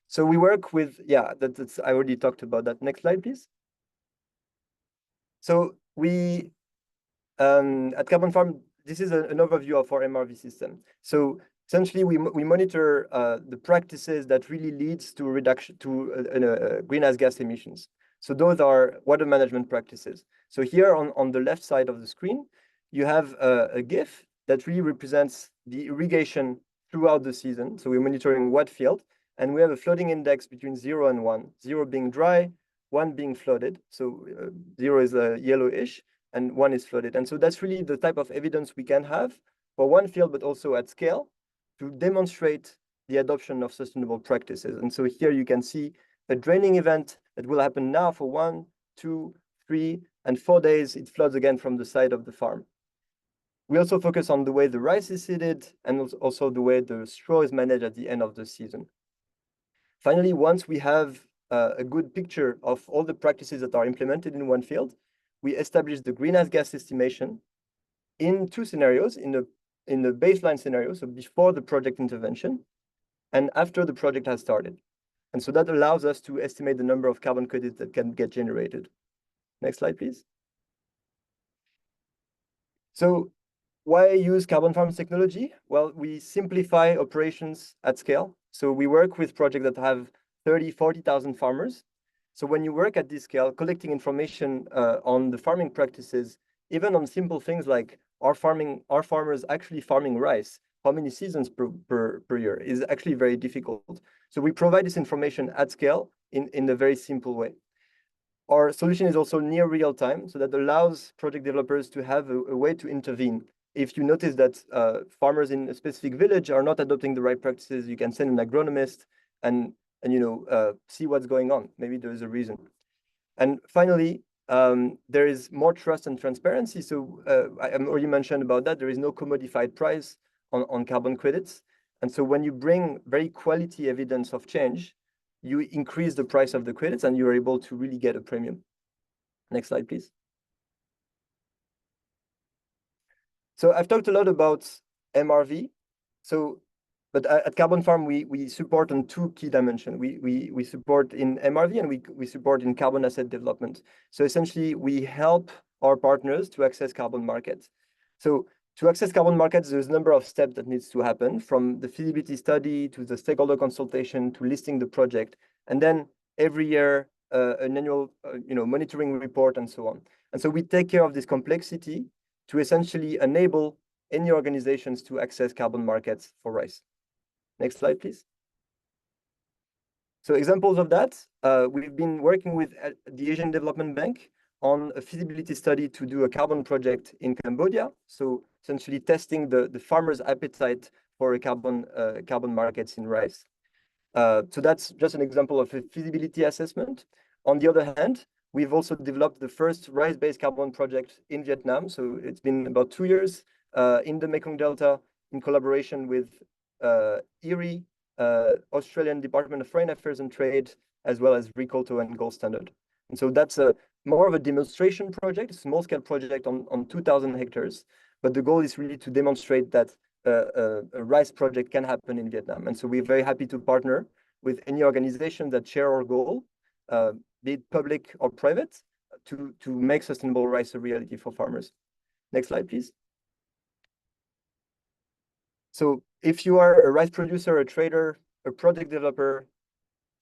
So we work with, that's I already talked about that. Next slide, please. So we, at Carbon Farm, this is an overview of our MRV system. So essentially, we monitor the practices that really leads to reduction to greenhouse gas emissions. So those are water management practices. So here on the left side of the screen, you have a GIF that really represents the irrigation throughout the season. So we're monitoring wet field, and we have a flooding index between 0 and 1, 0 being dry, 1 being flooded. So 0 is yellowish, and 1 is flooded. And so that's really the type of evidence we can have for one field, but also at scale to demonstrate the adoption of sustainable practices. And so here you can see a draining event that will happen now for 1, 2, 3, and 4 days. It floods again from the side of the farm. We also focus on the way the rice is seeded and also the way the straw is managed at the end of the season. Finally, once we have a good picture of all the practices that are implemented in one field, we establish the greenhouse gas estimation in 2 scenarios, in the baseline scenario, so before the project intervention, and after the project has started. And so that allows us to estimate the number of carbon credits that can get generated. Next slide, please. So why use Carbon Farm's technology? Well, we simplify operations at scale. So we work with projects that have 30, 40,000 farmers. So when you work at this scale, collecting information on the farming practices, even on simple things like are farmers actually farming rice, how many seasons per year, is actually very difficult. So we provide this information at scale in a very simple way. Our solution is also near real time, so that allows project developers to have a way to intervene. If you notice that farmers in a specific village are not adopting the right practices, you can send an agronomist and see what's going on. Maybe there is a reason. And finally, there is more trust and transparency. So I already mentioned about that. There is no commodified price on carbon credits. And so when you bring very quality evidence of change, you increase the price of the credits and you're able to really get a premium. Next slide, please. So I've talked a lot about MRV. But at Carbon Farm, we support on 2 key dimensions. We support in MRV and we support in carbon asset development. So essentially, we help our partners to access carbon markets. So to access carbon markets, there's a number of steps that needs to happen, from the feasibility study to the stakeholder consultation to listing the project, and then every year an annual monitoring report and so on. And so we take care of this complexity to essentially enable any organizations to access carbon markets for rice. Next slide, please. So examples of that, we've been working with the Asian Development Bank on a feasibility study to do a carbon project in Cambodia. So essentially testing the farmers' appetite for a carbon markets in rice. So that's just an example of a feasibility assessment. On the other hand, we've also developed the first rice-based carbon project in Vietnam. So it's been about 2 years in the Mekong Delta in collaboration with ERI, Australian Department of Foreign Affairs and Trade, as well as Ricolto and Gold Standard. And so that's more of a demonstration project, a small-scale project on 2,000 hectares. But the goal is really to demonstrate that a rice project can happen in Vietnam. And so we're very happy to partner with any organization that share our goal, be it public or private, to make sustainable rice a reality for farmers. Next slide, please. So if you are a rice producer, a trader, a project developer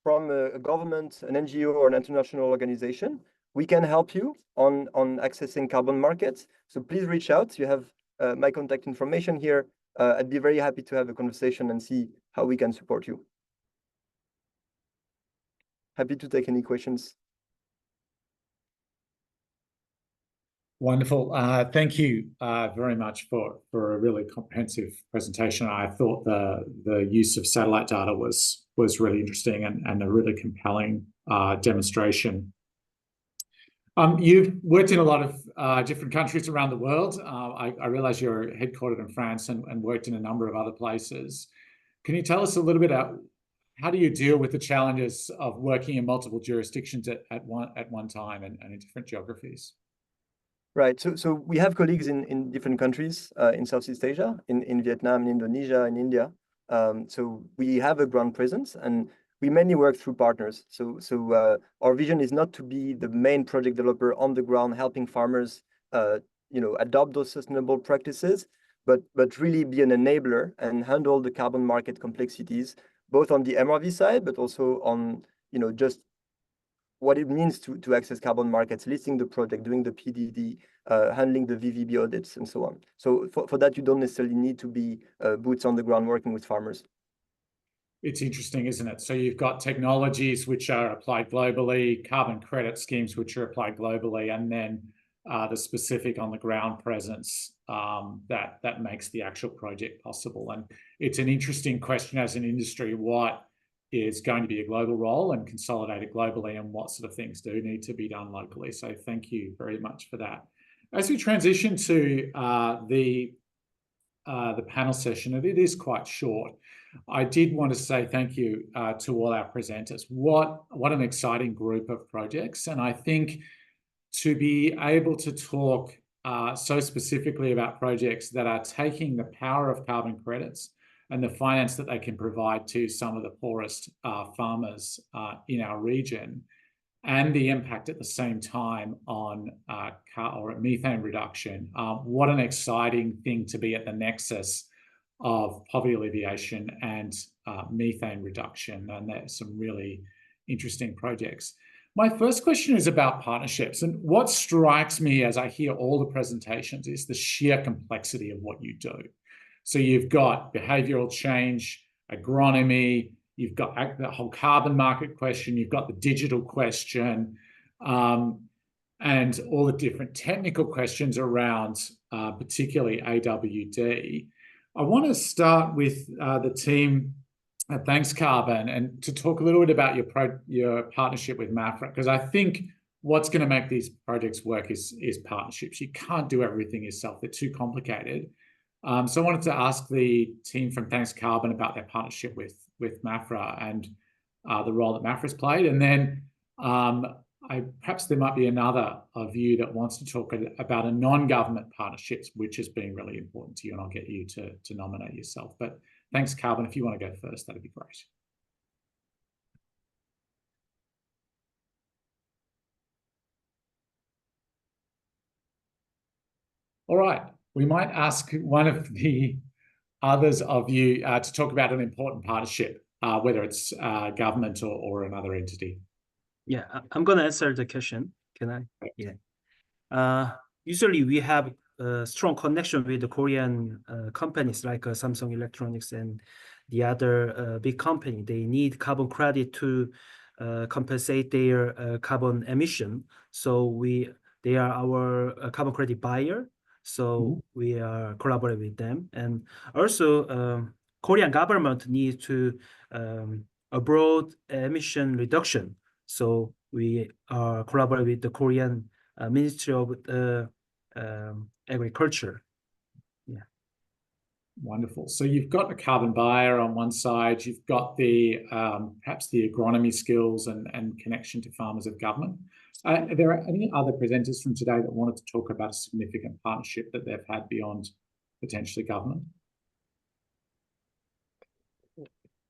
from a government, an NGO, or an international organization, we can help you on accessing carbon markets. So please reach out. You have my contact information here. I'd be very happy to have a conversation and see how we can support you. Happy to take any questions. Wonderful. Thank you very much for a really comprehensive presentation. I thought the use of satellite data was really interesting and a really compelling demonstration You've worked in a lot of different countries around the world. I realize you're headquartered in France and worked in a number of other places. Can you tell us a little bit about how do you deal with the challenges of working in multiple jurisdictions at one time and in different geographies? Right. So we have colleagues in different countries in Southeast Asia, in Vietnam, in Indonesia, in India. So we have a ground presence, and we mainly work through partners. So our vision is not to be the main project developer on the ground, helping farmers, adopt those sustainable practices, but really be an enabler and handle the carbon market complexities, both on the MRV side, but also on, just what it means to access carbon markets, listing the project, doing the PDD, handling the VVB audits, and so on. So for that, you don't necessarily need to be boots on the ground working with farmers. It's interesting, isn't it? So you've got technologies which are applied globally, carbon credit schemes which are applied globally, and then the specific on the ground presence that makes the actual project possible. And it's an interesting question as an industry, what is going to be a global role and consolidated globally, and what sort of things do need to be done locally. So thank you very much for that. As we transition to the panel session, and it is quite short, I did want to say thank you to all our presenters. What an exciting group of projects. And I think to be able to talk so specifically about projects that are taking the power of carbon credits and the finance that they can provide to some of the poorest farmers in our region, and the impact at the same time on methane reduction. What an exciting thing to be at the nexus of poverty alleviation and methane reduction. And there's some really interesting projects. My first question is about partnerships. And what strikes me as I hear all the presentations is the sheer complexity of what you do. So you've got behavioral change, agronomy, you've got the whole carbon market question, you've got the digital question, and all the different technical questions around particularly AWD. I want to start with the team at Thanks Carbon and to talk a little bit about your partnership with MAFRA, because I think what's going to make these projects work is partnerships. You can't do everything yourself. They're too complicated. So I wanted to ask the team from Thanks Carbon about their partnership with MAFRA and the role that MAFRA's played. And then perhaps there might be another of you that wants to talk about a non-government partnerships, which has been really important to you, and I'll get you to nominate yourself. But Thanks Carbon, if you want to go first, that'd be great. All right, we might ask one of the others of you to talk about an important partnership, whether it's government or another entity. Yeah, I'm gonna answer the question. Can I? Yeah. Usually we have a strong connection with the Korean companies like Samsung Electronics and the other big company. They need carbon credit to compensate their carbon emission. So they are our carbon credit buyer. So we are collaborate with them. And also Korean government needs to abroad emission reduction. So we are collaborate with the Korean Ministry of Agriculture. Yeah. Wonderful. So you've got the carbon buyer on one side, you've got the perhaps the agronomy skills and connection to farmers of government. Are there any other presenters from today that wanted to talk about a significant partnership that they've had beyond potentially government?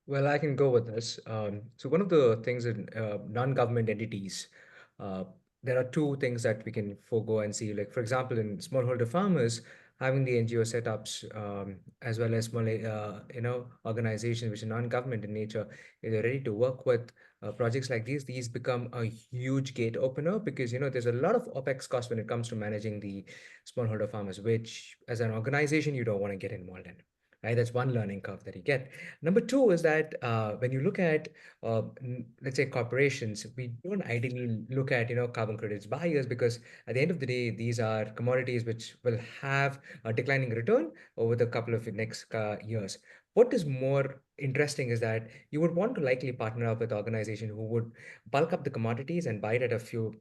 Well, I can go with this. So one of the things in non-government entities, there are two things that we can forego and see. Like, for example, in smallholder farmers, having the NGO setups, as well as small, organizations which are non-government in nature, they're ready to work with projects like these become a huge gate opener, because there's a lot of OpEx cost when it comes to managing the smallholder farmers, which as an organization you don't want to get involved in. Right, that's one learning curve that you get. Number two is that when you look at, let's say, corporations, we don't ideally look at carbon credits buyers, because at the end of the day, these are commodities which will have a declining return over the couple of next years. What is more interesting is that you would want to likely partner up with organization who would bulk up the commodities and buy it at a few,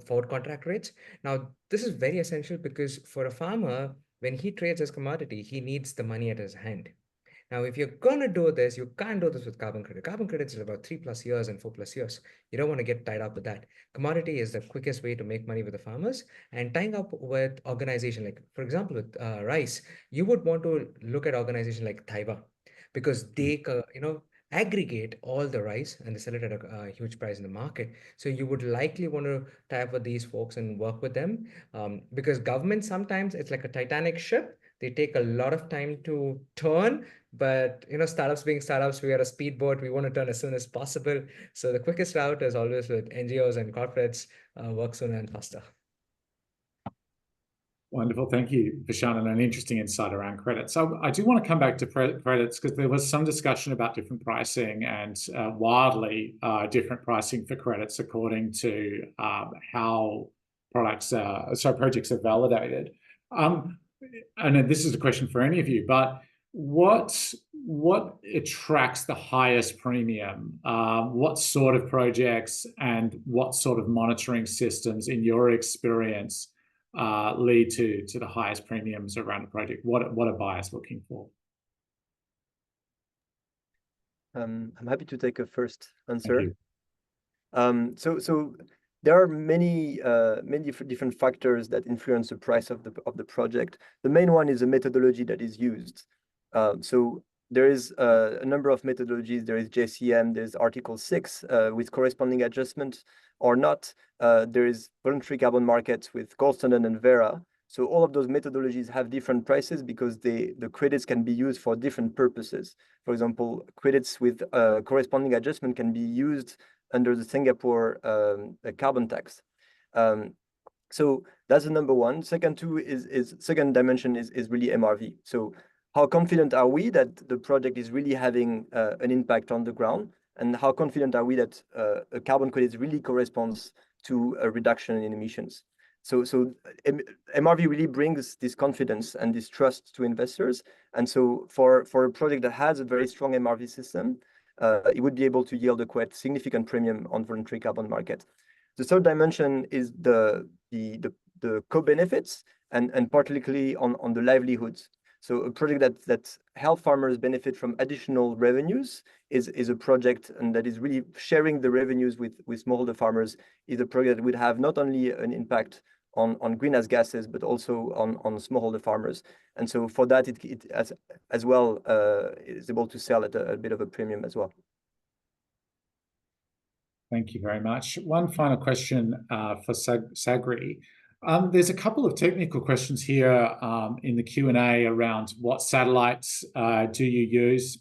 forward contract rates. Now, this is very essential because for a farmer, when he trades his commodity, he needs the money at his hand. Now, if you're gonna do this, you can't do this with carbon credit. Carbon credits is about 3+ years and 4+years. You don't want to get tied up with that. Commodity is the quickest way to make money with the farmers, and tying up with organization like, for example, with rice, you would want to look at organization like Taiva because they, aggregate all the rice and they sell it at a huge price in the market. So you would likely want to tie up with these folks and work with them, because government sometimes it's like a Titanic ship. They take a lot of time to turn, but startups being startups, we are a speedboat. We want to turn as soon as possible. So the quickest route is always with NGOs and corporates, work sooner and faster. Wonderful. Thank you, Vishan, and an interesting insight around credit. So I do want to come back to credits because there was some discussion about different pricing and wildly different pricing for credits according to how projects are validated. And this is a question for any of you, but what attracts the highest premium? What sort of projects and what sort of monitoring systems, in your experience, lead to the highest premiums around a project? What are buyers looking for? I'm happy to take a first Thank answer. you. So there are many different factors that influence the price of the project. The main one is the methodology that is used. So there is a number of methodologies. There is JCM, there's Article 6 with corresponding adjustment or not. There is voluntary carbon markets with gold standard and Vera. So all of those methodologies have different prices because the credits can be used for different purposes. For example, credits with corresponding adjustment can be used under the Singapore carbon tax. So that's the number one. Second dimension is really MRV. So how confident are we that the project is really having an impact on the ground? And how confident are we that a carbon credit really corresponds to a reduction in emissions? So MRV really brings this confidence and this trust to investors. And so for a project that has a very strong MRV system, it would be able to yield a quite significant premium on voluntary carbon market. The third dimension is the co-benefits and particularly on the livelihoods. So a project that help farmers benefit from additional revenues is a project and that is really sharing the revenues with smallholder farmers, is a project that would have not only an impact on greenhouse gases, but also on smallholder farmers. And so for that, it as well is able to sell at a bit of a premium as well. Thank you very much. One final question for Sagri. There's a couple of technical questions here in the Q&A around what satellites do you use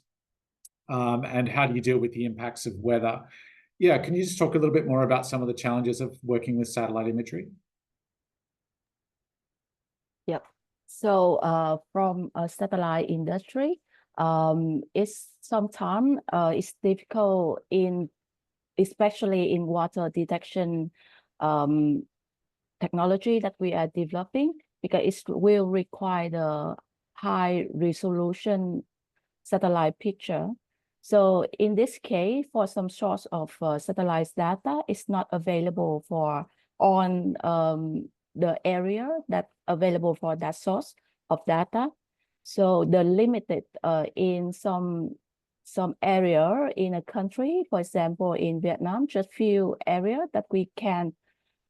and how do you deal with the impacts of weather? Yeah, can you just talk a little bit more about some of the challenges of working with satellite imagery? Yep. So from a satellite industry, it's sometimes it's difficult especially in water detection technology that we are developing, because it will require the high resolution satellite picture. So in this case, for some source of satellite data, it's not available on the area that available for that source of data. So the limited in some area in a country, for example, in Vietnam, just few area that we can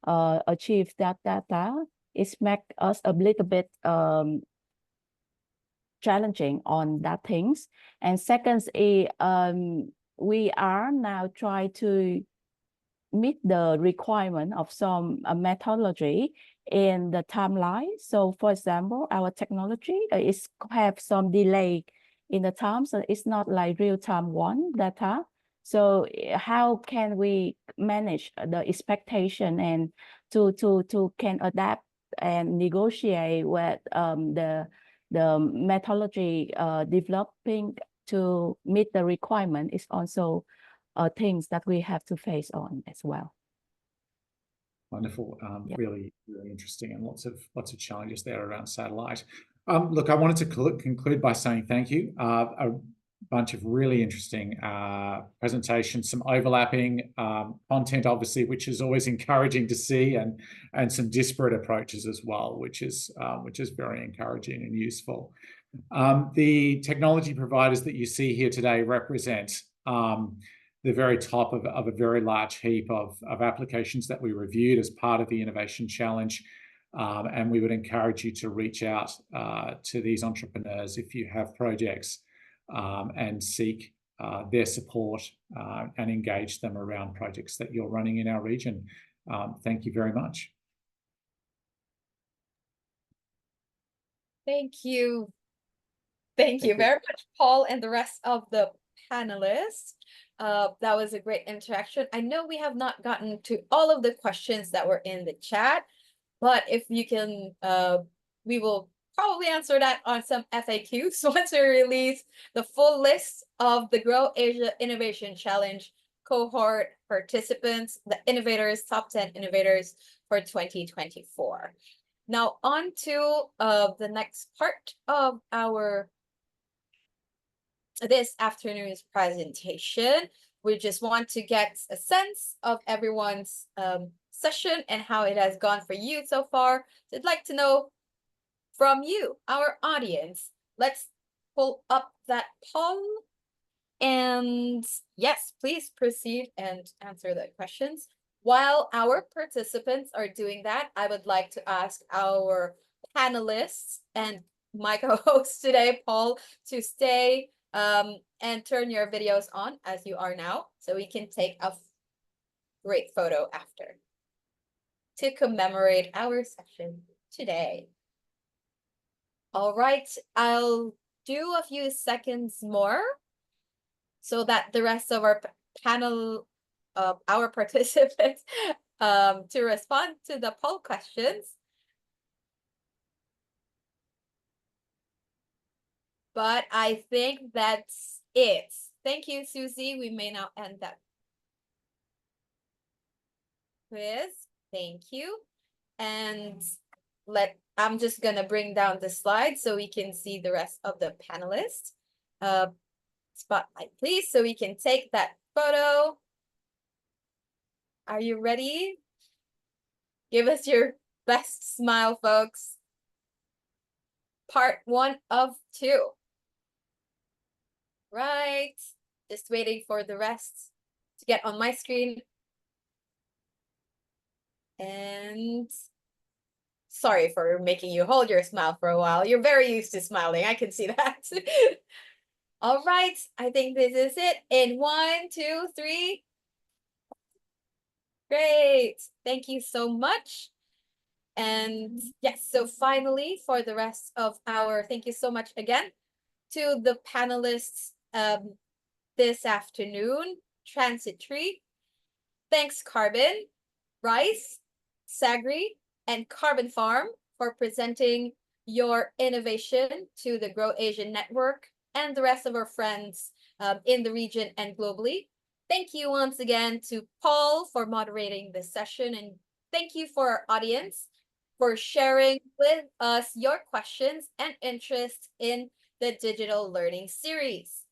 achieve that data. It makes us a little bit challenging on that things. And second is we are now trying to meet the requirement of some methodology in the timeline. So for example, our technology is have some delay in the time, so it's not like real-time one data. So how can we manage the expectation and to can adapt and negotiate with the methodology developing to meet the requirement is also things that we have to face on as well. Wonderful, Yep. Really interesting, and lots of challenges there around satellite. Look, I wanted to conclude by saying thank you. bunch of really interesting presentations, some overlapping content, obviously, which is always encouraging to see, and some disparate approaches as well, which is very encouraging and useful. The technology providers that you see here today represent the very top of a very large heap of applications that we reviewed as part of the Innovation Challenge. And we would encourage you to reach out to these entrepreneurs if you have projects, and seek their support and engage them around projects that you're running in our region. Thank you very much. Thank you. Thank you very much, Paul, and the rest of the panelists. That was a great interaction. I know we have not gotten to all of the questions that were in the chat, but if you can, we will probably answer that on some FAQs once we release the full list of the Grow Asia Innovation Challenge cohort participants, the innovators, top 10 innovators for 2024. Now on to the next part of this afternoon's presentation. We just want to get a sense of everyone's session and how it has gone for you so far. So I'd like to know from you, our audience. Let's pull up that poll. And yes, please proceed and answer the questions. While our participants are doing that, I would like to ask our panelists and my co-host today, Paul, to stay and turn your videos on as you are now, so we can take a great photo after to commemorate our session today. All right, I'll do a few seconds more so that the rest of our panel, our participants, to respond to the poll questions. But I think that's it. Thank you, Susie. We may now end that quiz. Thank you. And I'm just gonna bring down the slide so we can see the rest of the panelists. Spotlight, please, so we can take that photo. Are you ready? Give us your best smile, folks. Part 1 of 2. Right, just waiting for the rest to get on my screen. And sorry for making you hold your smile for a while. You're very used to smiling, I can see that. All right, I think this is it. In 1, 2, 3. Great, thank you so much. And yes, so finally, for the rest of thank you so much again to the panelists this afternoon, Transit Tree. Thanks Carbon, Rice, Sagri, and Carbon Farm for presenting your innovation to the Grow Asia Network and the rest of our friends in the region and globally. Thank you once again to Paul for moderating this session, and thank you for our audience for sharing with us your questions and interest in the digital learning series.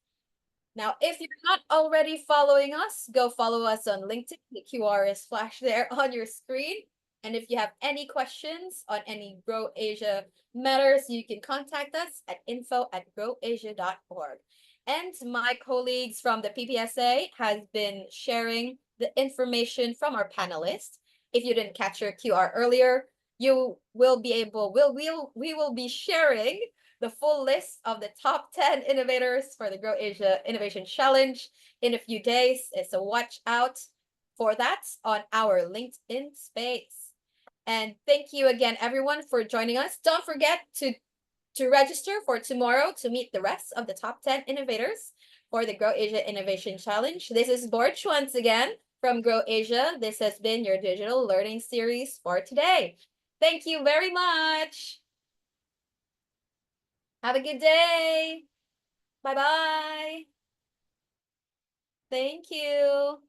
Now, if you're not already following us, go follow us on LinkedIn. The QR is flashed there on your screen. And if you have any questions on any Grow Asia matters, you can contact us at info@growasia.org. And my colleagues from the PPSA has been sharing the information from our panelists. If you didn't catch your QR earlier, you will be able, we will be sharing the full list of the top 10 innovators for the Grow Asia Innovation Challenge in a few days. So watch out for that on our LinkedIn space. And thank you again, everyone, for joining us. Don't forget to register for tomorrow to meet the rest of the top 10 innovators for the Grow Asia Innovation Challenge. This is Borch once again from Grow Asia. This has been your digital learning series for today. Thank you very much. Have a good day. Bye-bye. Thank you.